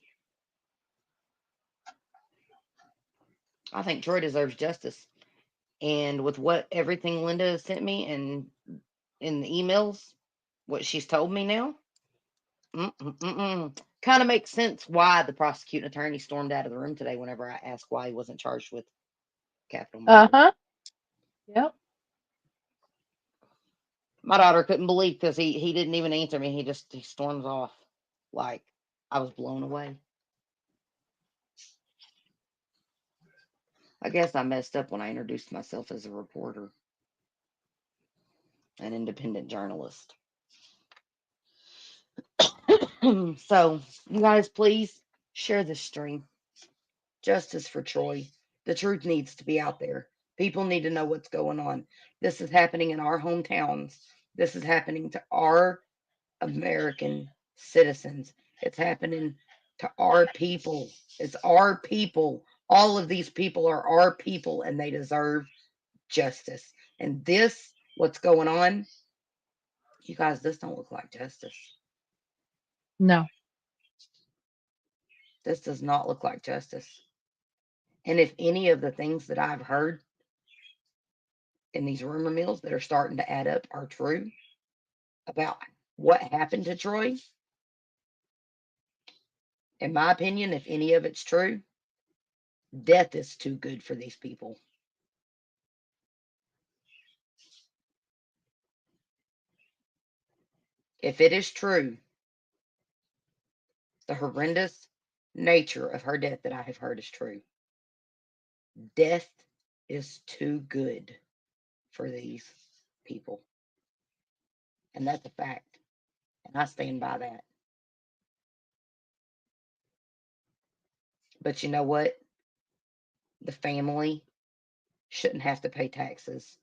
I think Troy deserves justice. And with what everything Linda has sent me and in the emails, what she's told me now, kind of makes sense why the prosecuting attorney stormed out of the room today whenever I asked why he wasn't charged with capital murder. Uh-huh. Yep. My daughter couldn't believe because he didn't even answer me. He storms off like I was blown away. I guess I messed up when I introduced myself as a reporter, an independent journalist. So, you guys, please share this stream. Justice for Troy. The truth needs to be out there. People need to know what's going on. This is happening in our hometowns. This is happening to our American citizens. It's happening to our people. It's our people. All of these people are our people and they deserve justice. And this, what's going on, you guys, this don't look like justice. No. This does not look like justice. And if any of the things that I've heard in these rumor mills that are starting to add up are true about what happened to Troy, in my opinion, if any of it's true, death is too good for these people. If it is true, the horrendous nature of her death that I have heard is true, death is too good for these people. And that's a fact. And I stand by that. But you know what? The family shouldn't have to pay taxes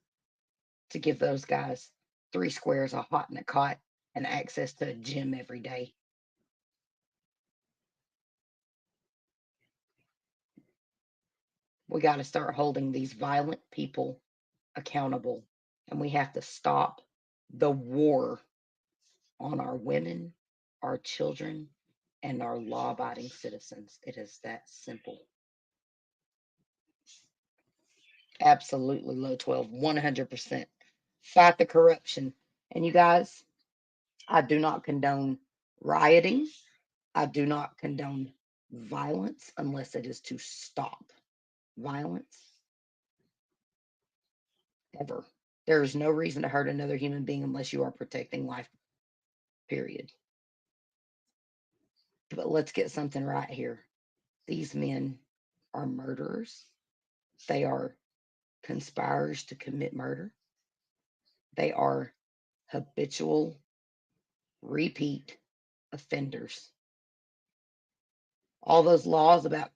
to give those guys 3 squares, a hot and a cot, and access to a gym every day. We got to start holding these violent people accountable, and we have to stop the war on our women, our children, and our law abiding citizens. It is that simple. Absolutely low 12, 100%. Fight the corruption. And you guys, I do not condone rioting. I do not condone violence unless it is to stop violence ever. There is no reason to hurt another human being unless you are protecting life, period. But let's get something right here. These men are murderers. They are conspirators to commit murder. They are habitual, repeat offenders. All those laws about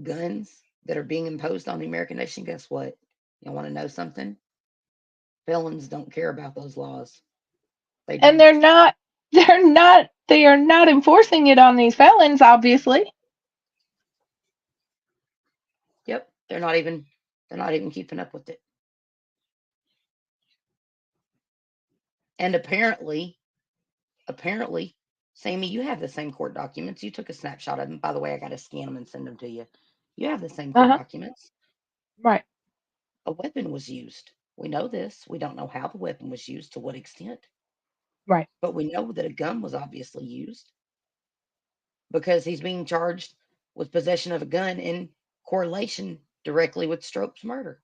guns that are being imposed on the American nation, guess what? You want to know something? Felons don't care about those laws. They And don't. they are not enforcing it on these felons, obviously. Yep, they're not even keeping up with it. And apparently, Sammy, you have the same court documents. You took a snapshot of them. By the way, I got to scan them and send them to you. You have the same court Uh-huh. documents. Right. A weapon was used. We know this. We don't know how the weapon was used, to what extent, Right. but we know that a gun was obviously used because he's being charged with possession of a gun in correlation directly with Strope's murder.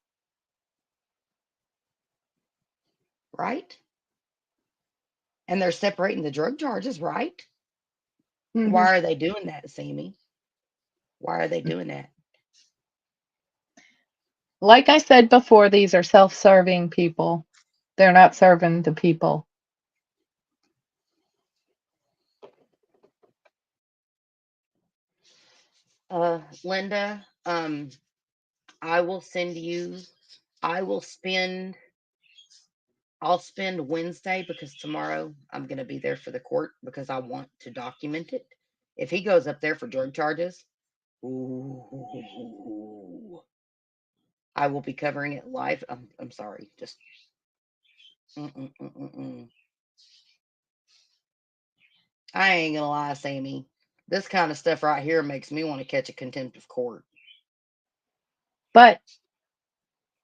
Right? And they're separating the drug charges, right? Mm-hmm. Why are they doing that, Sammy? Why are they doing that? Like I said before, these are self-serving people. They're not serving the people. Linda, I will send you, I will spend, I'll spend Wednesday because tomorrow I'm going to be there for the court because I want to document it. If he goes up there for drug charges, ooh, I will be covering it live. I'm sorry, just I ain't gonna lie, Sammy. This kind of stuff right here makes me want to catch a contempt of court. But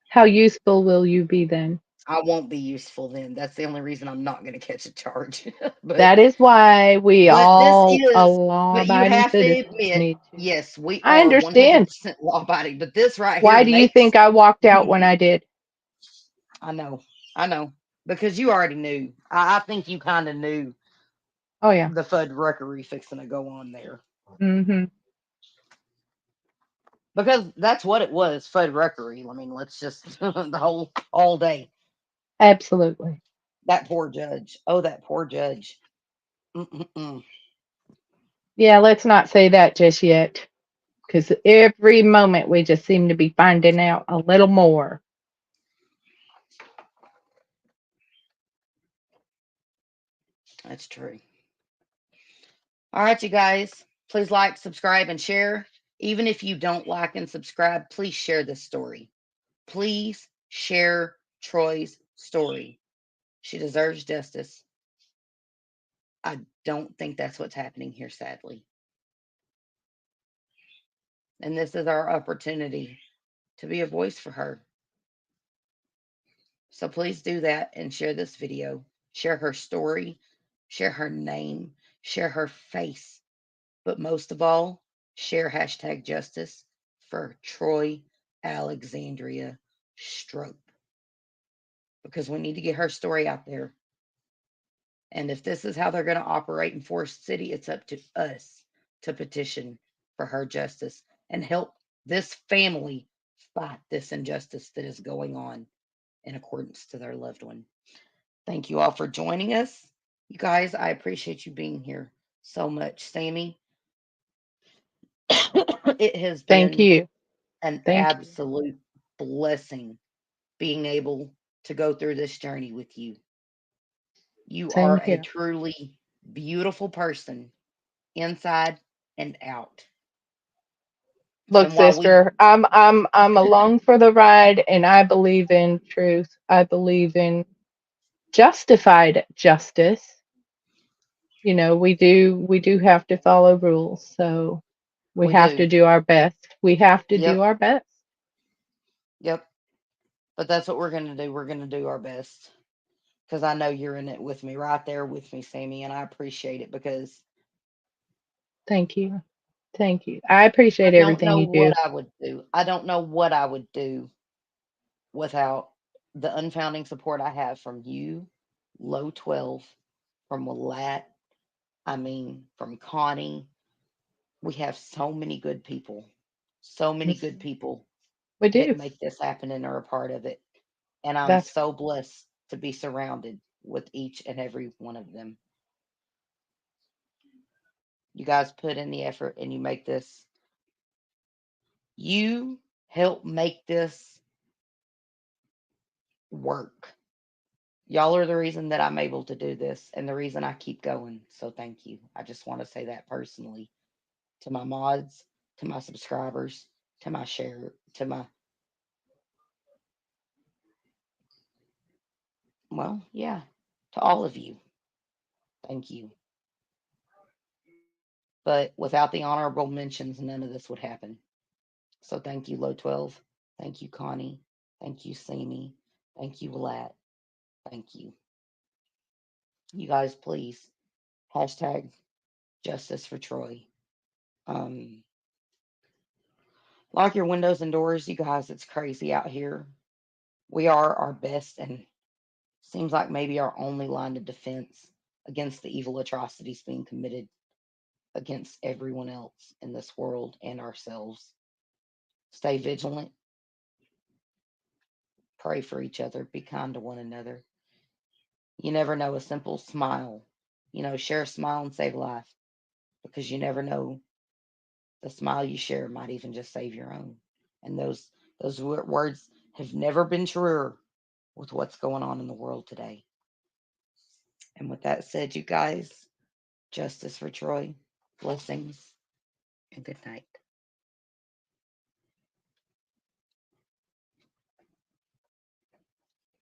how useful will you be then? I won't be useful then. That's the only reason I'm not going to catch a charge. but That is why we but this all is. But you law-abiding have to citizens admit, need to. yes, we I are understand. 100% law abiding. But this right here Why do you makes. think I walked out when I did? I know, I know, because you already knew. I think you kind of knew Oh yeah. the fuddruckery fixing to go on there. Mm-hmm. Because that's what it was, fuddruckery. I mean, let's just the whole all day. Absolutely. That poor judge. Oh, that poor judge. Mm-mm-mm. Yeah, let's not say that just yet. Because every moment we just seem to be finding out a little more. That's true. All right, you guys. Please like, subscribe, and share. Even if you don't like and subscribe, please share this story. Please share Troy's story. She deserves justice. I don't think that's what's happening here, sadly. And this is our opportunity to be a voice for her. So please do that and share this video. Share her story, share her name, share her face. But most of all, share hashtag justice for Troy Alexandria Strope. Because we need to get her story out there. And if this is how they're going to operate in Forest City, it's up to us to petition for her justice and help this family fight this injustice that is going on in accordance to their loved one. Thank you all for joining us. You guys, I appreciate you being here so much. Sammy, it has Thank been you. an Thank you. absolute blessing being able to go through this journey with you. You Same are a here. truly beautiful person inside and out. Look, And while we sister, I'm along for the ride, and I believe in truth. I believe in justified justice. You know, we do have to follow rules, so we we have to do. do our best. We have to do Yep. our best. Yep. But that's what we're going to do. We're going to do our best because I know you're in it with me, right there with me, Sammy, and I appreciate it because Thank you. Thank you. I I appreciate don't everything know you what do. I would do. I don't know what I would do without the unfounding support I have from you, Low 12, from Willat, I mean, from Connie. We have so many good people, so many good Mhm. people We that do. make this happen and are a part of it. And I'm That's so blessed to be surrounded with each and every one of them. You guys put in the effort and you make this, you help make this work. Y'all are the reason that I'm able to do this and the reason I keep going. So thank you. I just want to say that personally to my mods, to my subscribers, to my share, to my, well, yeah, to all of you. Thank you. But without the honorable mentions, none of this would happen. So thank you, Low 12. Thank you, Connie. Thank you, Sammy. Thank you, Lat. Thank you. You guys, please hashtag justice for Troy. Um, lock your windows and doors, you guys. It's crazy out here. We are our best and seems like maybe our only line of defense against the evil atrocities being committed against everyone else in this world and ourselves. Stay vigilant, pray for each other, be kind to one another. You never know, a simple smile, share a smile and save a life because you never know, the smile you share might even just save your own. And those words have never been truer with what's going on in the world today. And with that said, you guys, justice for Troy, blessings, and good night.